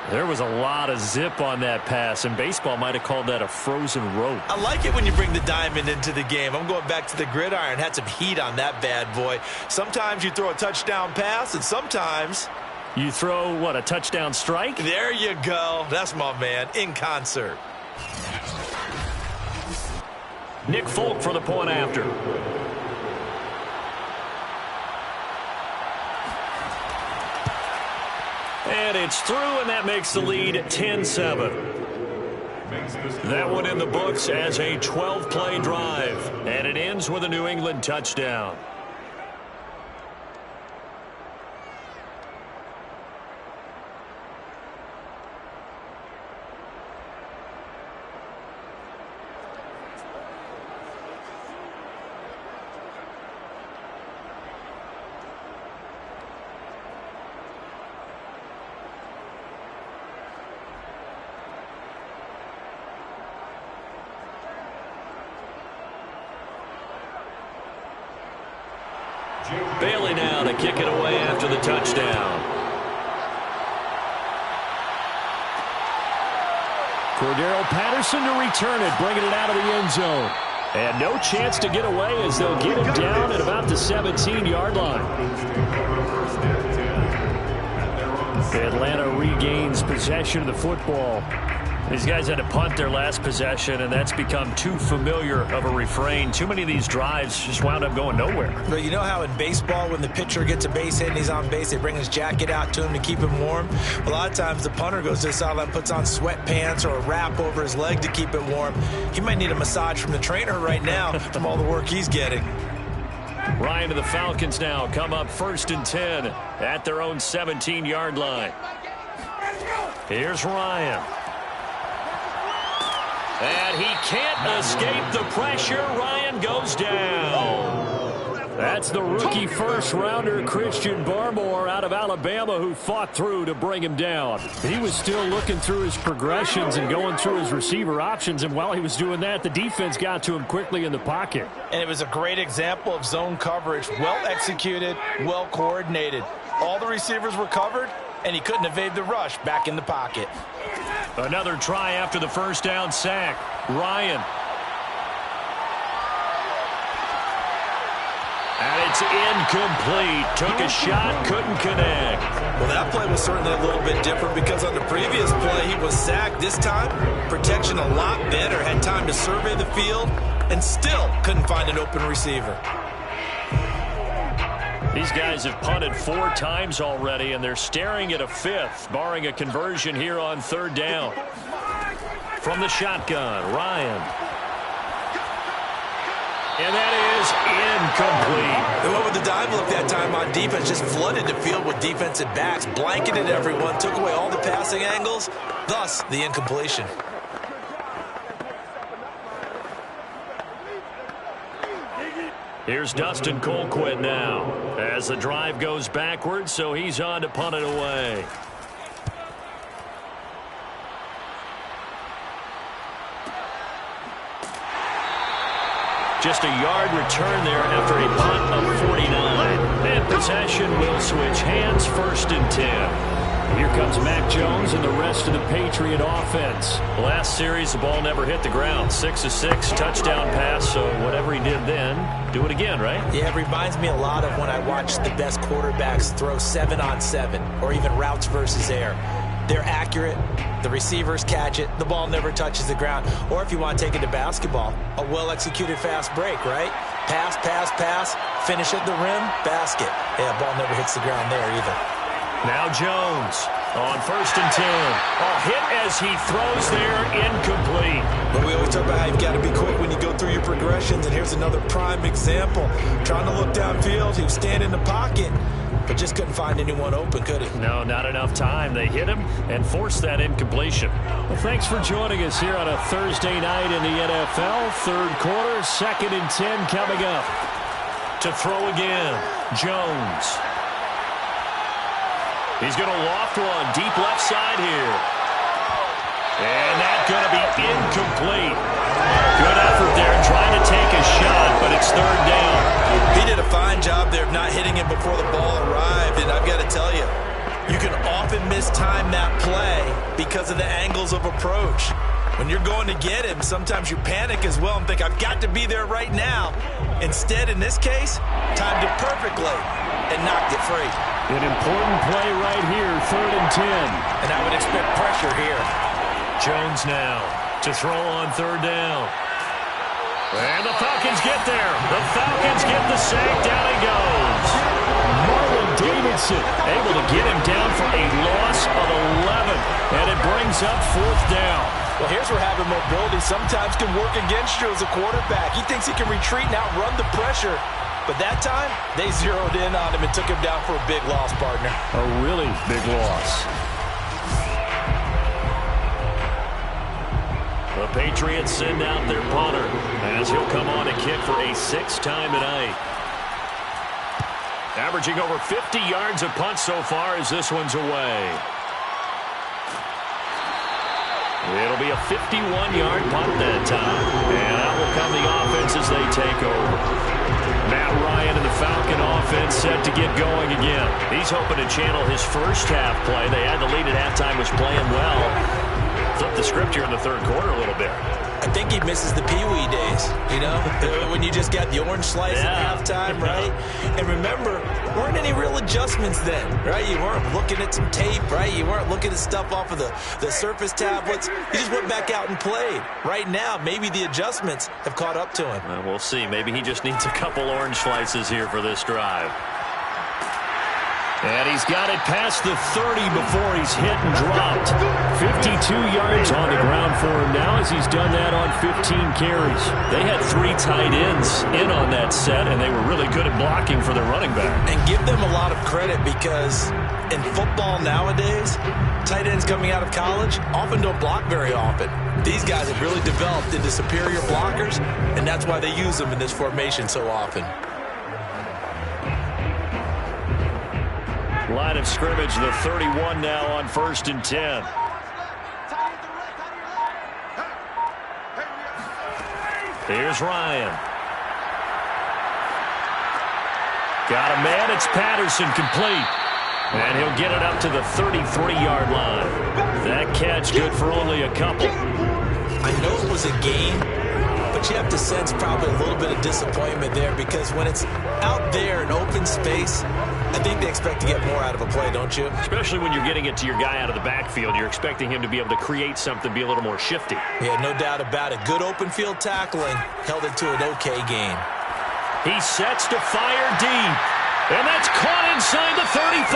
There was a lot of zip on that pass, and baseball might have called that a frozen rope. I like it when you bring the diamond into the game. I'm going back to the gridiron. Had some heat on that bad boy. Sometimes you throw a touchdown pass, and sometimes you throw, what, a touchdown strike? There you go. That's my man, in concert. Nick Folk for the point after. And it's through, and that makes the lead 10-7. That one in the books as a 12-play drive, and it ends with a New England touchdown. Bailey now to kick it away after the touchdown. Cordero Patterson to return it, bringing it out of the end zone. And no chance to get away as they'll get him down at about the 17-yard line. Atlanta regains possession of the football. These guys had to punt their last possession, and that's become too familiar of a refrain. Too many of these drives just wound up going nowhere. But you know how in baseball, when the pitcher gets a base hit and he's on base, they bring his jacket out to him to keep him warm? A lot of times the punter goes to the sideline, puts on sweatpants or a wrap over his leg to keep it warm. He might need a massage from the trainer right now from all the work he's getting. Ryan to the Falcons now come up 1st and 10 at their own 17-yard line. Here's Ryan. And he can't escape the pressure. Ryan goes down. That's the rookie first-rounder Christian Barmore out of Alabama who fought through to bring him down. He was still looking through his progressions and going through his receiver options, and while he was doing that, the defense got to him quickly in the pocket. And it was a great example of zone coverage. Well executed, well coordinated. All the receivers were covered, and he couldn't evade the rush back in the pocket. Another try after the first down sack. Ryan. And it's incomplete. Took a shot, couldn't connect. Well, that play was certainly a little bit different because on the previous play, he was sacked. This time, protection a lot better. Had time to survey the field and still couldn't find an open receiver. These guys have punted 4 times already, and they're staring at a 5th, barring a conversion here on 3rd down. From the shotgun, Ryan. And that is incomplete. And what with the dive look that time on defense, just flooded the field with defensive backs, blanketed everyone, took away all the passing angles, thus the incompletion. Here's Dustin Kirkwood now as the drive goes backwards, so he's on to punt it away. Just a yard return there after a punt of 49. And possession will switch hands, 1st and 10. Here comes Mac Jones and the rest of the Patriot offense. Last series, the ball never hit the ground. 6 of 6, touchdown pass, so whatever he did then, do it again, right? Yeah, it reminds me a lot of when I watch the best quarterbacks throw 7-on-7 or even routes versus air. They're accurate. The receivers catch it. The ball never touches the ground. Or if you want to take it to basketball, a well-executed fast break, right? Pass, pass, pass, finish at the rim, basket. Yeah, ball never hits the ground there either. Now Jones on 1st and 10. A hit as he throws there, incomplete. But we always talk about how you've got to be quick when you go through your progressions, and here's another prime example. Trying to look downfield, he was standing in the pocket, but just couldn't find anyone open, could he? No, not enough time. They hit him and forced that incompletion. Well, thanks for joining us here on a Thursday night in the NFL. 3rd quarter, 2nd and 10 coming up. To throw again, Jones. He's going to loft one deep left side here. And that's going to be incomplete. Good effort there trying to take a shot, but It's third down. He did a fine job there of not hitting him before the ball arrived, and I've got to tell you, you can often mistime that play because of the angles of approach. When you're going to get him, sometimes you panic as well and think, I've got to be there right now. Instead, in this case, timed it perfectly and knocked it free. An important play right here, 3rd and 10. And I would expect pressure here. Jones now to throw on 3rd down. And the Falcons get there. The Falcons get the sack. Down he goes. Marlon Davidson able to get him down for a loss of 11. And it brings up 4th down. Well, here's where having mobility sometimes can work against you as a quarterback. He thinks he can retreat and outrun the pressure. But that time, they zeroed in on him and took him down for a big loss, partner. A really big loss. The Patriots send out their punter as he'll come on to kick for a 6th time tonight. Averaging over 50 yards a punt so far as this one's away. It'll be a 51-yard punt that time. And out will come the offense as they take over. Matt Ryan and the Falcon offense set to get going again. He's hoping to channel his first half play. They had the lead at halftime, was playing well. Flip the script here in the 3rd quarter a little bit. I think he misses the Pee-wee days, you know, when you just got the orange slice at halftime, right? And remember, weren't any real adjustments then, right? You weren't looking at some tape, right? You weren't looking at stuff off of the surface tablets. You just went back out and played. Right now, maybe the adjustments have caught up to him. Well, we'll see. Maybe he just needs a couple orange slices here for this drive. And he's got it past the 30 before he's hit and dropped. 52 yards on the ground for him now as he's done that on 15 carries. They had 3 tight ends in on that set, and they were really good at blocking for their running back. And give them a lot of credit because in football nowadays, tight ends coming out of college often don't block very often. These guys have really developed into superior blockers, and that's why they use them in this formation so often. Line of scrimmage, the 31 now on 1st and 10. Here's Ryan. Got a man, it's Patterson, complete. And he'll get it up to the 33-yard line. That catch good for only a couple. I know it was a game, but you have to sense probably a little bit of disappointment there because when it's out there in open space, I think they expect to get more out of a play, don't you? Especially when you're getting it to your guy out of the backfield. You're expecting him to be able to create something, be a little more shifty. Yeah, no doubt about it. Good open field tackling held it to an okay game. He sets to fire deep. And that's caught inside the 35.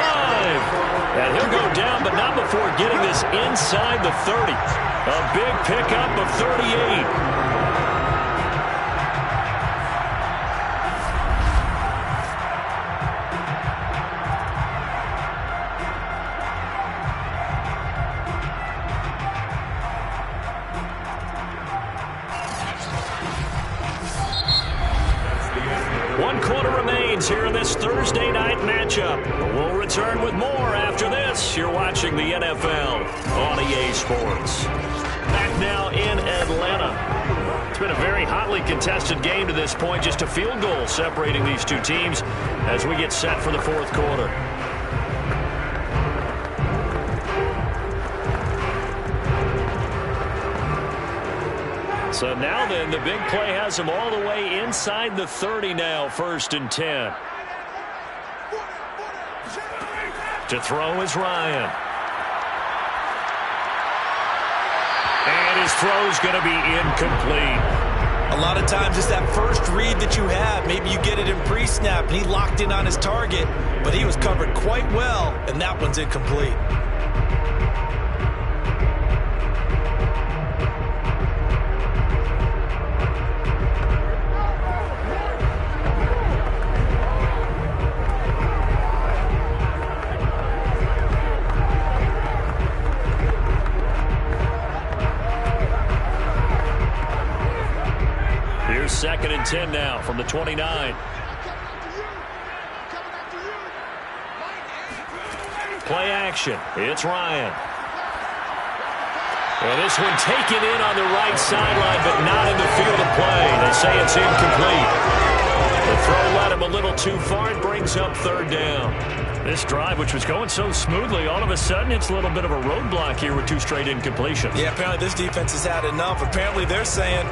And he'll go down, but not before getting this inside the 30. A big pickup of 38. Here in this Thursday night matchup. We'll return with more after this. You're watching the NFL on EA Sports. Back now in Atlanta. It's been a very hotly contested game to this point. Just a field goal separating these two teams as we get set for the 4th quarter. So now then, the big play has him all the way inside the 30 now, 1st and 10. To throw is Ryan. And his throw's going to be incomplete. A lot of times it's that first read that you have. Maybe you get it in pre-snap, and he locked in on his target, but he was covered quite well, and that one's incomplete. Here's 2nd and 10 now from the 29. Play action. It's Ryan. And this one taken in on the right sideline, but not in the field of play. They say it's incomplete. The throw led him a little too far. It brings up third down. This drive, which was going so smoothly, all of a sudden it's a little bit of a roadblock here with 2 straight incompletions. Yeah, apparently this defense has had enough. Apparently they're saying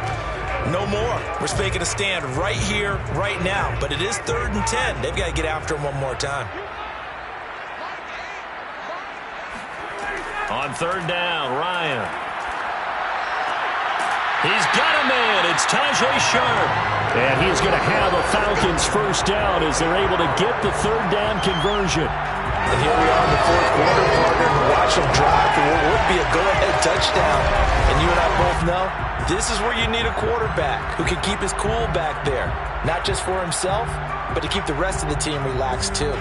no more. We're making a stand right here, right now. But it is 3rd and 10. They've got to get after him one more time. On 3rd down, Ryan. He's got a man. It's Tajay Sharp. And he's going to have a Falcons first down as they're able to get the 3rd down conversion. And here we are in the 4th quarter, partner, and watch them drive for what would be a go-ahead touchdown. And you and I both know this is where you need a quarterback who can keep his cool back there. Not just for himself, but to keep the rest of the team relaxed too.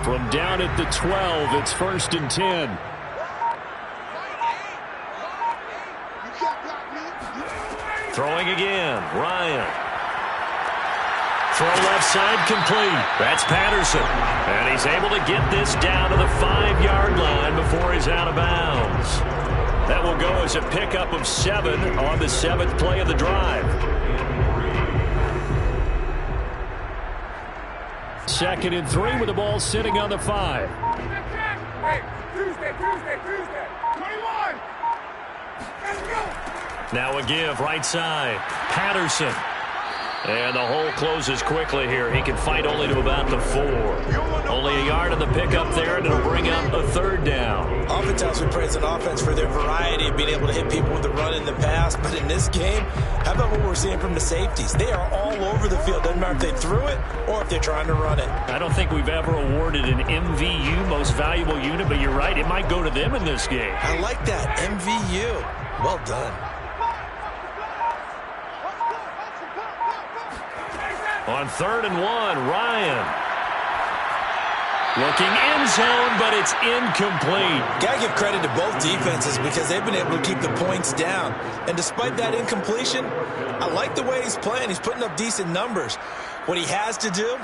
From down at the 12, it's 1st and 10. Throwing again, Ryan. Throw left side complete. That's Patterson. And he's able to get this down to the 5-yard line before he's out of bounds. That will go as a pickup of 7 on the 7th play of the drive. 2nd and 3 with the ball sitting on the 5. Hey, Tuesday. 21. Let's go. Now a give right side. Patterson. And the hole closes quickly here. He can fight only to about the 4. Only a yard on the pickup there, and it'll bring up a 3rd down. Oftentimes we praise an offense for their variety of being able to hit people with the run in the pass. But in this game, how about what we're seeing from the safeties? They are all over the field. Doesn't matter if they threw it or if they're trying to run it. I don't think we've ever awarded an MVU, most valuable unit, but you're right. It might go to them in this game. I like that. MVU. Well done. On 3rd and 1, Ryan. Looking end zone, but it's incomplete. Got to give credit to both defenses because they've been able to keep the points down. And despite that incompletion, I like the way he's playing. He's putting up decent numbers. What he has to do,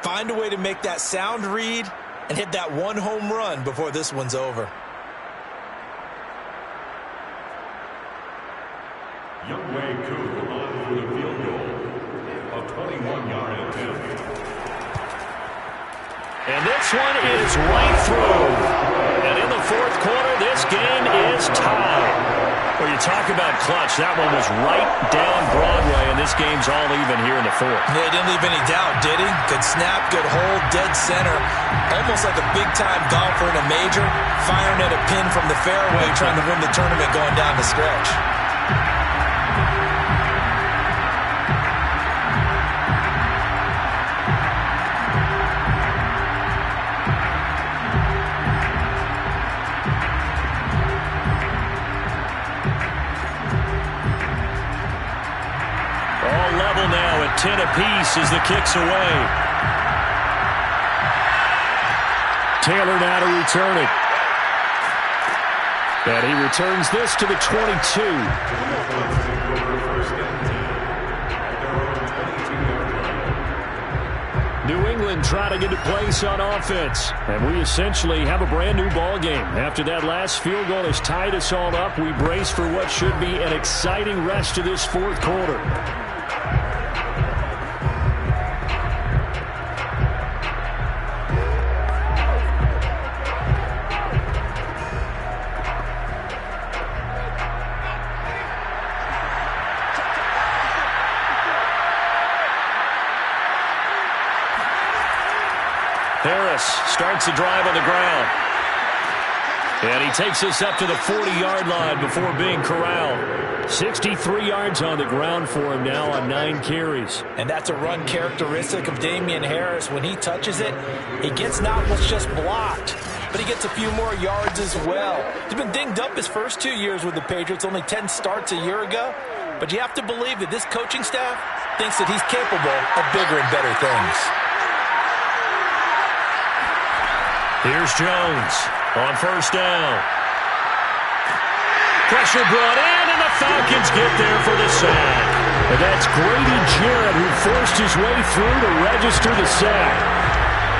find a way to make that sound read and hit that 1 home run before this one's over. Youngway Koo on for the field goal. A 21-yard attempt. And this one is right through. And in the 4th quarter, this game is tied. Well, you talk about clutch. That one was right down Broadway, and this game's all even here in the 4th. Yeah, he didn't leave any doubt, did he? Good snap, good hold, dead center. Almost like a big-time golfer in a major, firing at a pin from the fairway, trying to win the tournament going down the stretch. Now at 10 apiece as the kick's away. Taylor now to return it. And he returns this to the 22. New England trying to get a place on offense. And we essentially have a brand new ball game. After that last field goal has tied us all up, we brace for what should be an exciting rest of this 4th quarter. Harris starts the drive on the ground. And he takes us up to the 40-yard line before being corralled. 63 yards on the ground for him now on 9 carries. And that's a run characteristic of Damian Harris. When he touches it, he gets not what's just blocked, but he gets a few more yards as well. He's been dinged up his first 2 years with the Patriots, only 10 starts a year ago. But you have to believe that this coaching staff thinks that he's capable of bigger and better things. Here's Jones on 1st down. Pressure brought in, and the Falcons get there for the sack. And that's Grady Jarrett who forced his way through to register the sack.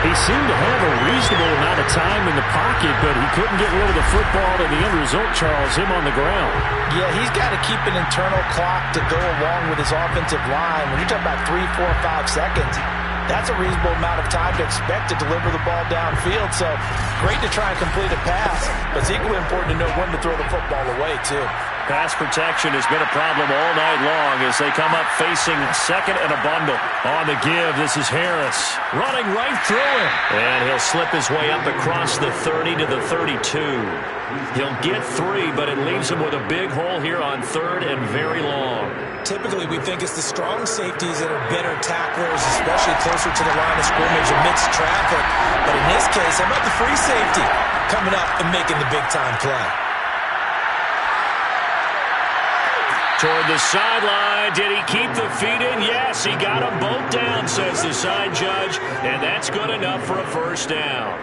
He seemed to have a reasonable amount of time in the pocket, but he couldn't get rid of the football, and the end result, Charles, him on the ground. Yeah, he's got to keep an internal clock to go along with his offensive line. When you're talking about 3, 4, 5 seconds, that's a reasonable amount of time to expect to deliver the ball downfield. So great to try and complete a pass, but it's equally important to know when to throw the football away, too. Pass protection has been a problem all night long as they come up facing second and a bundle. On the give, this is Harris running right through him. And he'll slip his way up across the 30 to the 32. He'll get 3, but it leaves him with a big hole here on third and very long. Typically, we think it's the strong safeties that are better tacklers, especially closer to the line of scrimmage amidst traffic. But in this case, how about the free safety coming up and making the big-time play? Toward the sideline. Did he keep the feet in? Yes, he got them both down, says the side judge, and that's good enough for a first down.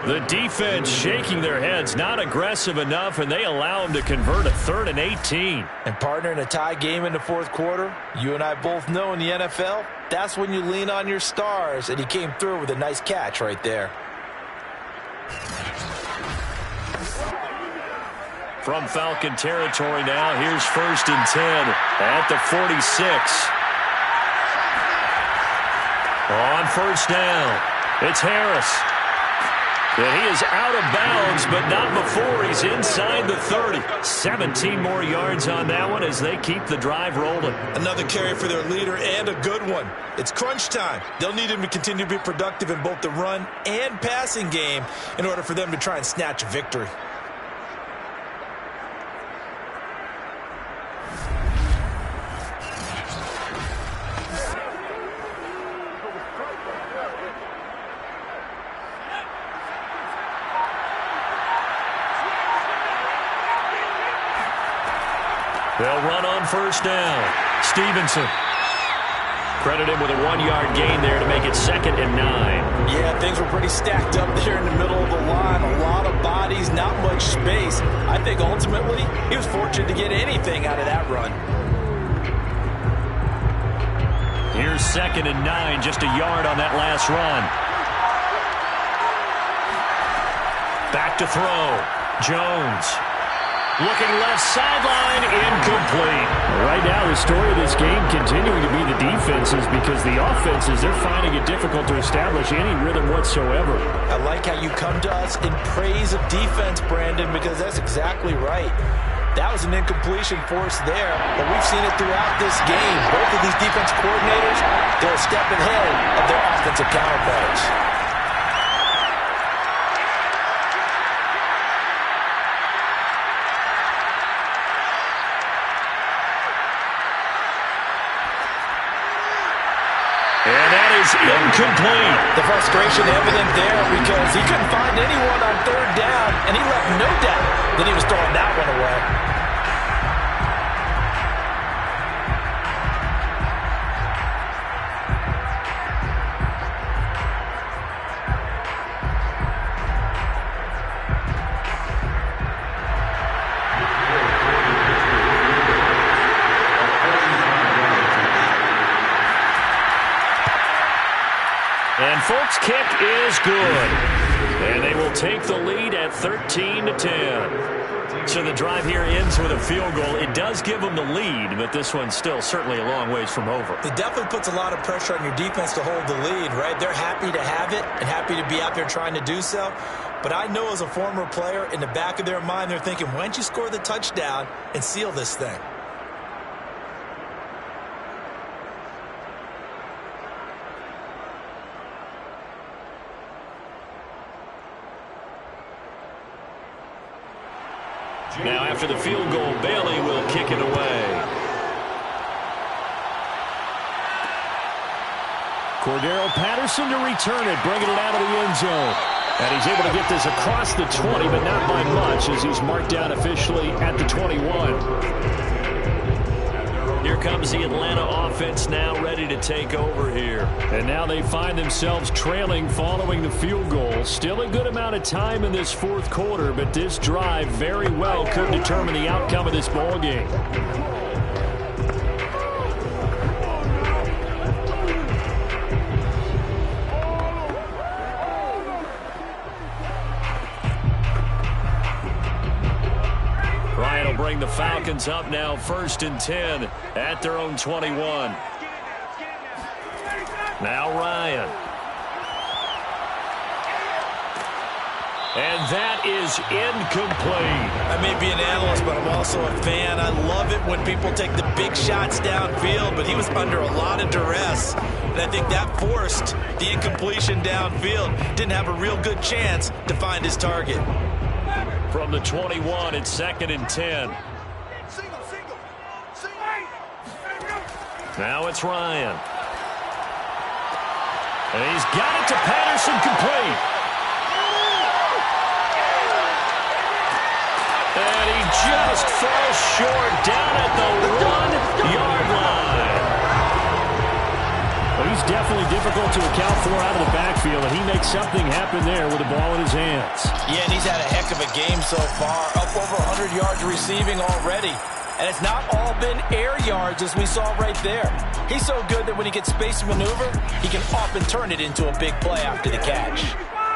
The defense shaking their heads, not aggressive enough, and they allow him to convert a 3rd and 18. And partner, in a tie game in the fourth quarter, you and I both know in the NFL, that's when you lean on your stars, and he came through with a nice catch right there. From Falcon territory now, here's 1st and 10 at the 46. On first down, it's Harris. And he is out of bounds, but not before he's inside the 30. 17 more yards on that one as they keep the drive rolling. Another carry for their leader and a good one. It's crunch time. They'll need him to continue to be productive in both the run and passing game in order for them to try and snatch a victory. They'll run on first down. Stevenson. Credit him with a 1-yard gain there to make it 2nd and 9. Yeah, things were pretty stacked up there in the middle of the line. A lot of bodies, not much space. I think ultimately he was fortunate to get anything out of that run. Here's 2nd and 9, just a yard on that last run. Back to throw. Jones. Looking left sideline, incomplete. Right now, the story of this game continuing to be the defenses because the offenses, they're finding it difficult to establish any rhythm whatsoever. I like how you come to us in praise of defense, Brandon, because that's exactly right. That was an incompletion for us there, but we've seen it throughout this game. Both of these defense coordinators, they're a step ahead of their offensive counterparts. And that is incomplete. The frustration evident there because he couldn't find anyone on third down, and he left no doubt that he was throwing that one away. And Folks' kick is good. And they will take the lead at 13-10. So the drive here ends with a field goal. It does give them the lead, but this one's still certainly a long ways from over. It definitely puts a lot of pressure on your defense to hold the lead, right? They're happy to have it and happy to be out there trying to do so. But I know as a former player, in the back of their mind, they're thinking, why don't you score the touchdown and seal this thing? Now after the field goal, Bailey will kick it away. Cordero Patterson to return it, bringing it out of the end zone. And he's able to get this across the 20, but not by much as he's marked down officially at the 21. Here comes the Atlanta offense now ready to take over here. And now they find themselves trailing following the field goal. Still a good amount of time in this fourth quarter, but this drive very well could determine the outcome of this ball game. bring the Falcons up now 1st and 10 at their own 21. Now Ryan. And that is incomplete. I may be an analyst, but I'm also a fan. I love it when people take the big shots downfield, but he was under a lot of duress. And I think that forced the incompletion downfield. Didn't have a real good chance to find his target. From the 21, it's 2nd and 10. Now it's Ryan. And he's got it to Patterson, complete. And he just falls short down at the 1-yard line. Well, he's definitely difficult to account for out of the backfield, and he makes something happen there with the ball in his hands. Yeah, and he's had a heck of a game so far, up over 100 yards receiving already. And it's not all been air yards as we saw right there. He's so good that when he gets space to maneuver, he can often turn it into a big play after the catch.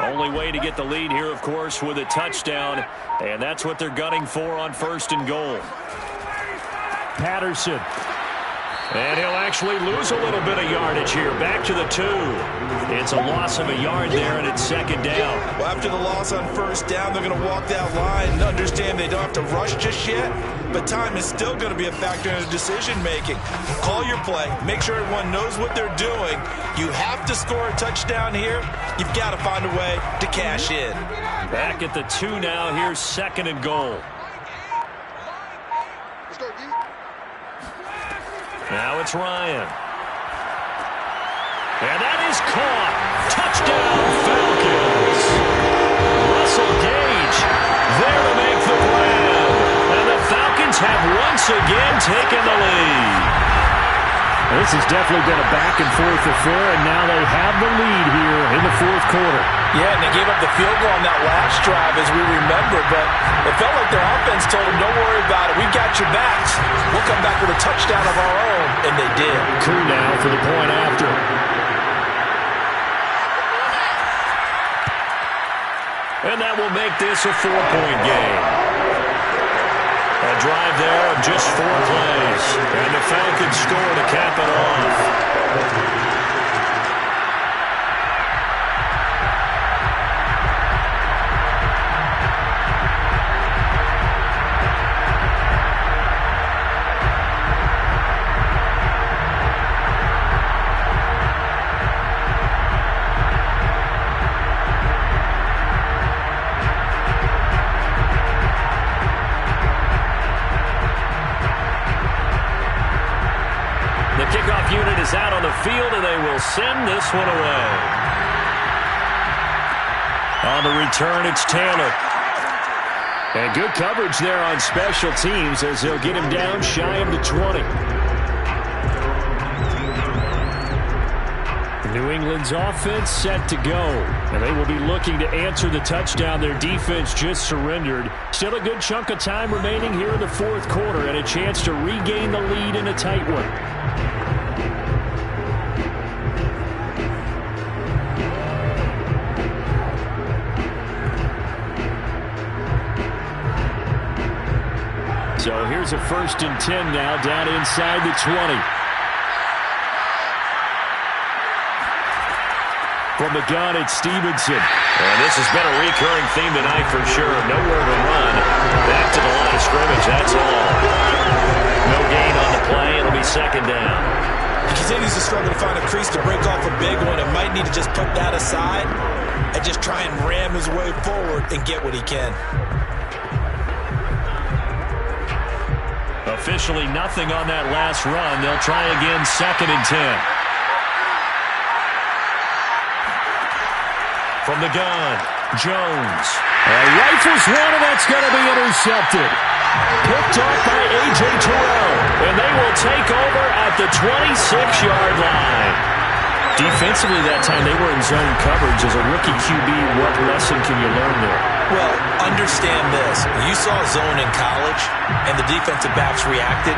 Only way to get the lead here, of course, with a touchdown, and that's what they're gunning for on 1st and goal. Patterson. And he'll actually lose a little bit of yardage here. Back to the 2. It's a loss of a yard there, and it's 2nd down. Well, after the loss on 1st down, they're going to walk that line and understand they don't have to rush just yet, but time is still going to be a factor in the decision-making. Call your play. Make sure everyone knows what they're doing. You have to score a touchdown here. You've got to find a way to cash in. Back at the 2 now. Here's 2nd and goal. Now it's Ryan. And that is caught. Touchdown, Falcons. Russell Gage there to make the grab. And the Falcons have once again taken the lead. This has definitely been a back-and-forth affair, and now they have the lead here in the 4th quarter. Yeah, and they gave up the field goal on that last drive, as we remember, but it felt like their offense told them, don't worry about it. We've got your backs. We'll come back with a touchdown of our own, and they did. Coup now for the point after. And that will make this a 4-point game. A drive there of just 4 plays. And the Falcons score to cap it off. Unit is out on the field, and they will send this one away. On the return, it's Taylor. And good coverage there on special teams as they'll get him down shy of the 20. New England's offense set to go, and they will be looking to answer the touchdown their defense just surrendered. Still a good chunk of time remaining here in the 4th quarter, and a chance to regain the lead in a tight one. So here's a 1st and 10 now, down inside the 20. From the gun, it's Stevenson. And this has been a recurring theme tonight for sure. Nowhere to run. Back to the line of scrimmage, that's all. No gain on the play, it'll be 2nd down. He continues to struggle to find a crease to break off a big one. It might need to just put that aside and just try and ram his way forward and get what he can. Officially nothing on that last run. They'll try again, 2nd and 10. From the gun, Jones. Rifles one, and that's going to be intercepted. Picked off by A.J. Terrell, and they will take over at the 26-yard line. Defensively that time, they were in zone coverage. As a rookie QB, what lesson can you learn there? Well, understand this. You saw zone in college, and the defensive backs reacted.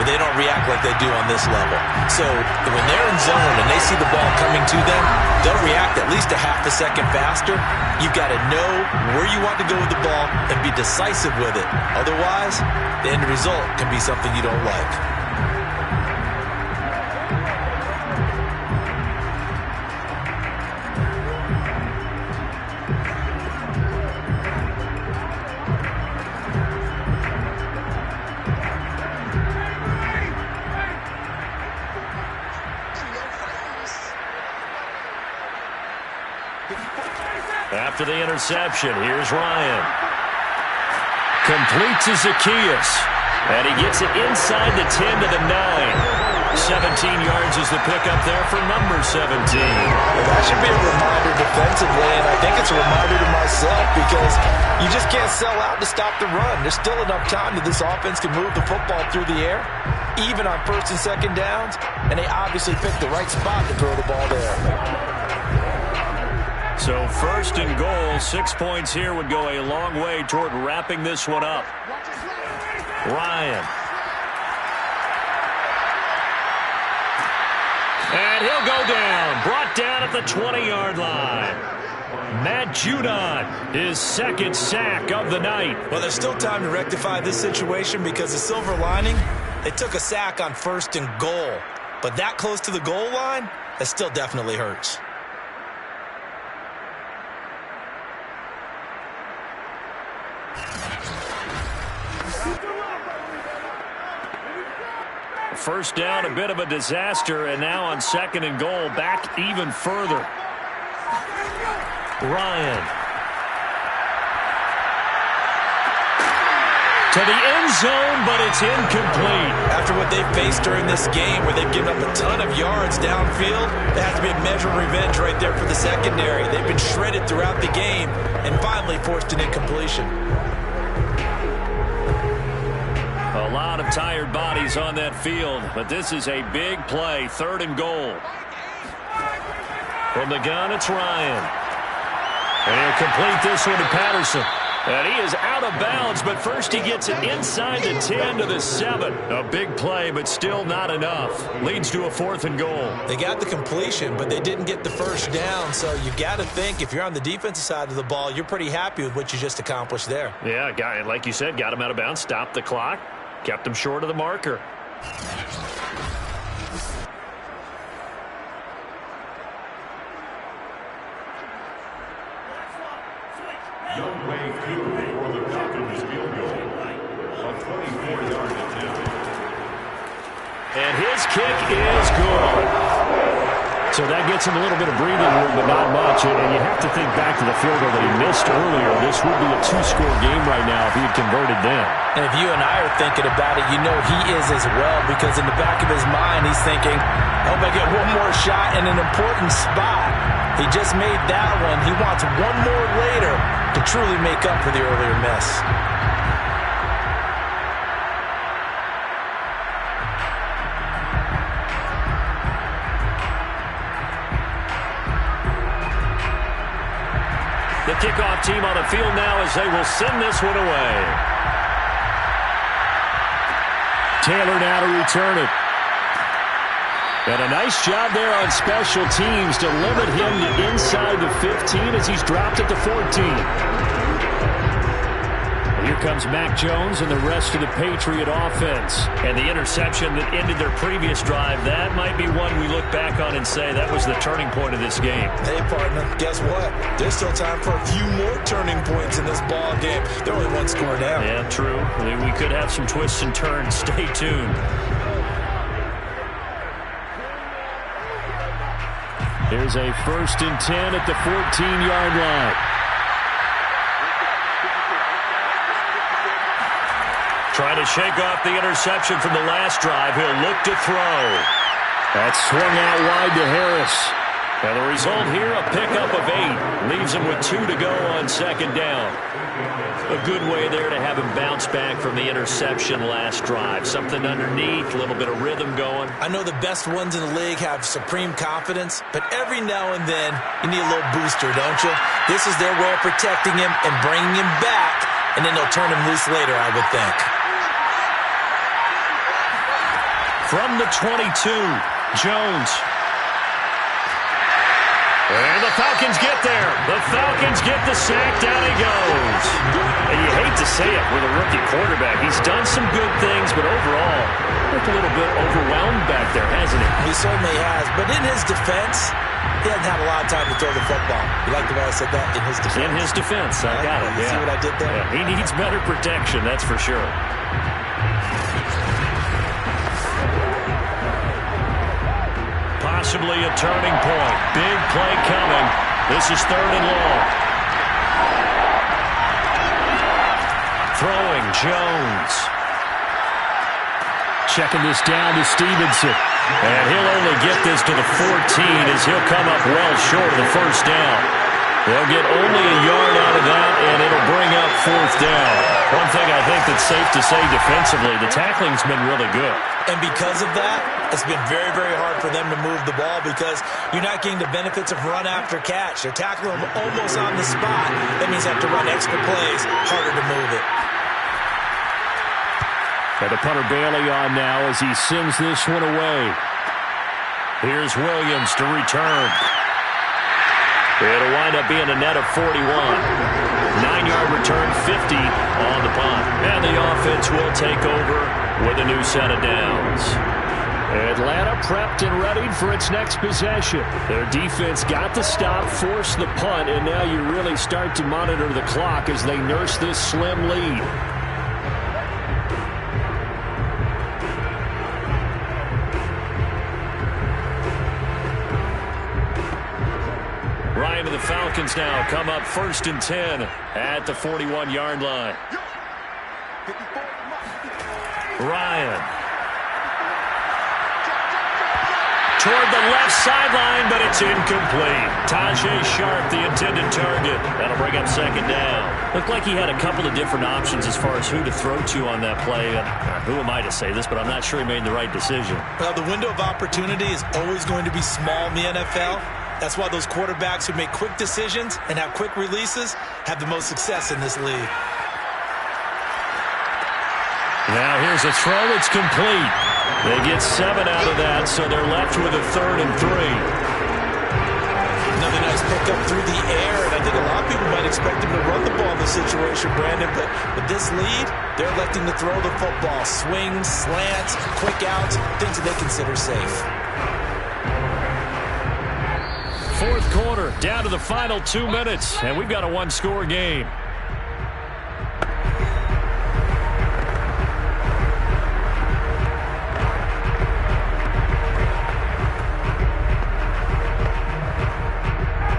but they don't react like they do on this level. So when they're in zone and they see the ball coming to them, they'll react at least a half a second faster. You've got to know where you want to go with the ball and be decisive with it. Otherwise, the end result can be something you don't like. After the interception, here's Ryan. Completes to Zacchaeus. And he gets it inside the 10 to the 9. 17 yards is the pickup there for number 17. Well, that should be a reminder defensively, and I think it's a reminder to myself because you just can't sell out to stop the run. There's still enough time that this offense can move the football through the air, even on first and second downs, and they obviously picked the right spot to throw the ball there. So first and goal, 6 points here would go a long way toward wrapping this one up. Ryan. And he'll go down. Brought down at the 20-yard line. Matt Judon, his second sack of the night. Well, there's still time to rectify this situation because the silver lining, they took a sack on first and goal. But that close to the goal line, that still definitely hurts. First down, a bit of a disaster, and now on second and goal, back even further. Ryan. To the end zone, but it's incomplete. After what they've faced during this game, where they've given up a ton of yards downfield, there has to be a measure of revenge right there for the secondary. They've been shredded throughout the game and finally forced an incompletion. A lot of tired bodies on that field, but this is a big play. Third and goal. From the gun, it's Ryan. And he'll complete this one to Patterson. And he is out of bounds, but first he gets it inside the 10 to the 7. A big play, but still not enough. Leads to a fourth and goal. They got the completion, but they didn't get the first down. So you got to think if you're on the defensive side of the ball, you're pretty happy with what you just accomplished there. Yeah, guy, like you said, got him out of bounds, stopped the clock, kept him short of the marker. Young Wave 2 for the Falcons field goal. A 24-yard attempt. And his kick is good. So that gets him a little bit of breathing room, but not much. And you have to think back to the field goal that he missed earlier. This would be a two-score game right now if he had converted then. And if you and I are thinking about it, you know he is as well, because in the back of his mind, he's thinking, I hope I get one more shot in an important spot. He just made that one. He wants one more later to truly make up for the earlier miss. The kickoff team on the field now as they will send this one away. Taylor now to return it. And a nice job there on special teams to limit him to inside the 15 as he's dropped at the 14. Here comes Mac Jones and the rest of the Patriot offense. And the interception that ended their previous drive, that might be one we look back on and say that was the turning point of this game. Hey, partner, guess what? There's still time for a few more turning points in this ball game. They're only one score down. Yeah, true. We could have some twists and turns. Stay tuned. Here's a 1st and 10 at the 14-yard line. Trying to shake off the interception from the last drive. He'll look to throw. That's swung out wide to Harris. And the result here, a pickup of 8. Leaves him with 2 to go on second down. A good way there to have him bounce back from the interception last drive. Something underneath, a little bit of rhythm going. I know the best ones in the league have supreme confidence, but every now and then you need a little booster, don't you? This is their way of protecting him and bringing him back, and then they'll turn him loose later, I would think. From the 22, Jones. And the Falcons get there. The Falcons get the sack. Down he goes. And you hate to say it with a rookie quarterback. He's done some good things, but overall, looked a little bit overwhelmed back there, hasn't he? He certainly has. But in his defense, he hasn't had a lot of time to throw the football. You like the way I said that? In his defense. In his defense. I got it. You see what I did there? Yeah, he needs better protection, that's for sure. Possibly a turning point. Big play coming. This is 3rd and long. Throwing, Jones. Checking this down to Stevenson. And he'll only get this to the 14 as he'll come up well short of the first down. They'll get only a yard out of that, and it'll bring up 4th down. One thing I think that's safe to say defensively, the tackling's been really good. And because of that, it's been very, very hard for them to move the ball because you're not getting the benefits of run after catch. They're tackling them almost on the spot. That means they have to run extra plays, harder to move it. Got the punter Bailey on now as he sends this one away. Here's Williams to return. It'll wind up being a net of 41. 9-yard return, 50 on the punt. And the offense will take over with a new set of downs. Atlanta prepped and ready for its next possession. Their defense got the stop, forced the punt, and now you really start to monitor the clock as they nurse this slim lead. Ryan and the Falcons now come up 1st and 10 at the 41-yard line. Ryan. Toward the left sideline, but it's incomplete. Tajay Sharp, the intended target. That'll bring up 2nd down. Looked like he had a couple of different options as far as who to throw to on that play. Who am I to say this, but I'm not sure he made the right decision. Well, the window of opportunity is always going to be small in the NFL. That's why those quarterbacks who make quick decisions and have quick releases have the most success in this league. Now here's a throw. It's complete. They get 7 out of that, so they're left with a 3rd and 3. Another nice pickup through the air, and I think a lot of people might expect him to run the ball in this situation, Brandon, but with this lead, they're electing to throw the football. Swings, slants, quick outs, things that they consider safe. 4th quarter, down to the final 2 minutes, and we've got a 1-score game.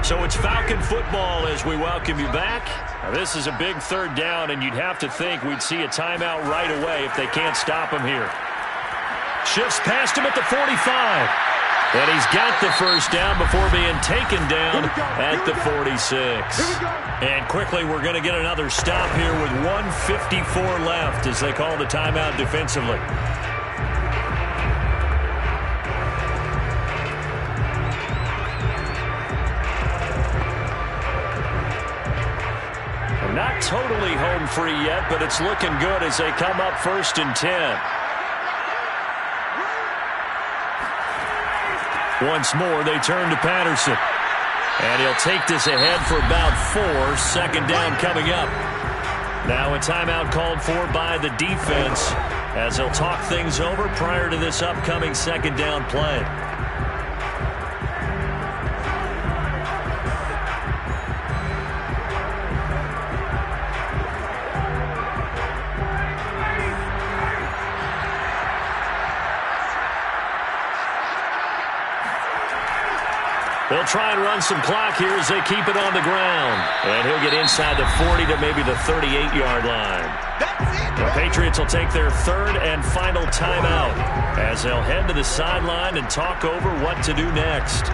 So it's Falcon football as we welcome you back. Now this is a big 3rd down, and you'd have to think we'd see a timeout right away if they can't stop him here. Shifts past him at the 45. And he's got the 1st down before being taken down at the 46. And quickly we're going to get another stop here with 1:54 left as they call the timeout defensively. Not totally home free yet, but it's looking good as they come up 1st and 10. Once more, they turn to Patterson. And he'll take this ahead for about 4. 2nd down coming up. Now a timeout called for by the defense as they'll talk things over prior to this upcoming 2nd down play. They'll try and run some clock here as they keep it on the ground. And he'll get inside the 40 to maybe the 38-yard line. The Patriots will take their 3rd and final timeout as they'll head to the sideline and talk over what to do next.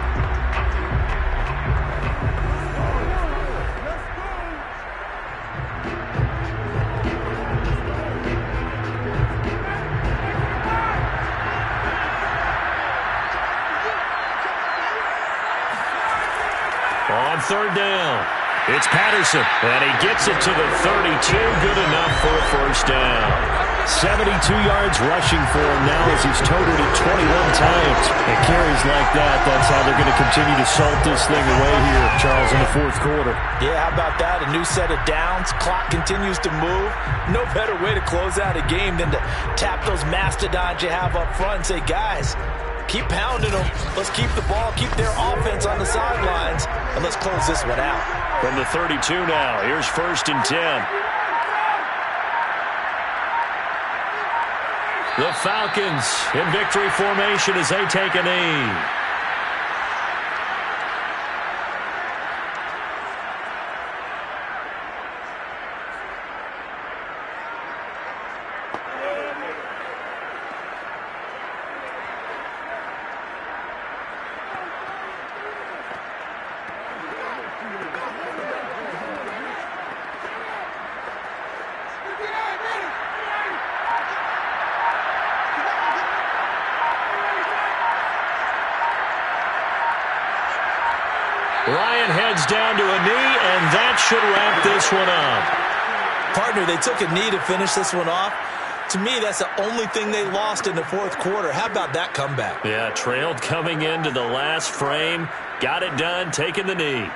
On 3rd down, it's Patterson, and he gets it to the 32. Good enough for a 1st down. 72 yards rushing for him now as he's totaled it 21 times. And carries like that, that's how they're going to continue to salt this thing away here, Charles, in the fourth quarter. Yeah, how about that? A new set of downs. Clock continues to move. No better way to close out a game than to tap those mastodons you have up front and say, guys, keep pounding them. Let's keep the ball, keep their offense on the sidelines, and let's close this one out. From the 32 now, here's 1st and 10. The Falcons in victory formation as they take a knee. Ryan heads down to a knee, and that should wrap this one up. Partner, they took a knee to finish this one off. To me, that's the only thing they lost in the fourth quarter. How about that comeback? Yeah, trailed coming into the last frame. Got it done, taking the knee.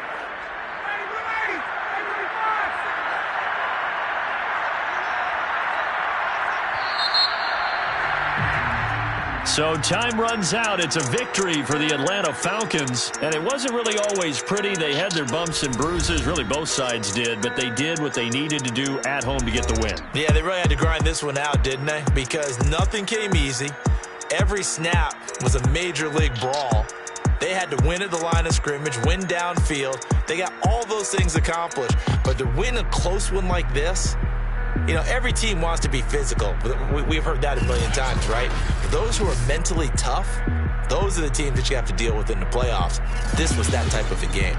So time runs out. It's a victory for the Atlanta Falcons. And it wasn't really always pretty. They had their bumps and bruises. Really, both sides did. But they did what they needed to do at home to get the win. Yeah, they really had to grind this one out, didn't they? Because nothing came easy. Every snap was a major league brawl. They had to win at the line of scrimmage, win downfield. They got all those things accomplished. But to win a close one like this, you know, every team wants to be physical. We've heard that a million times, right? But those who are mentally tough, those are the teams that you have to deal with in the playoffs. This was that type of a game.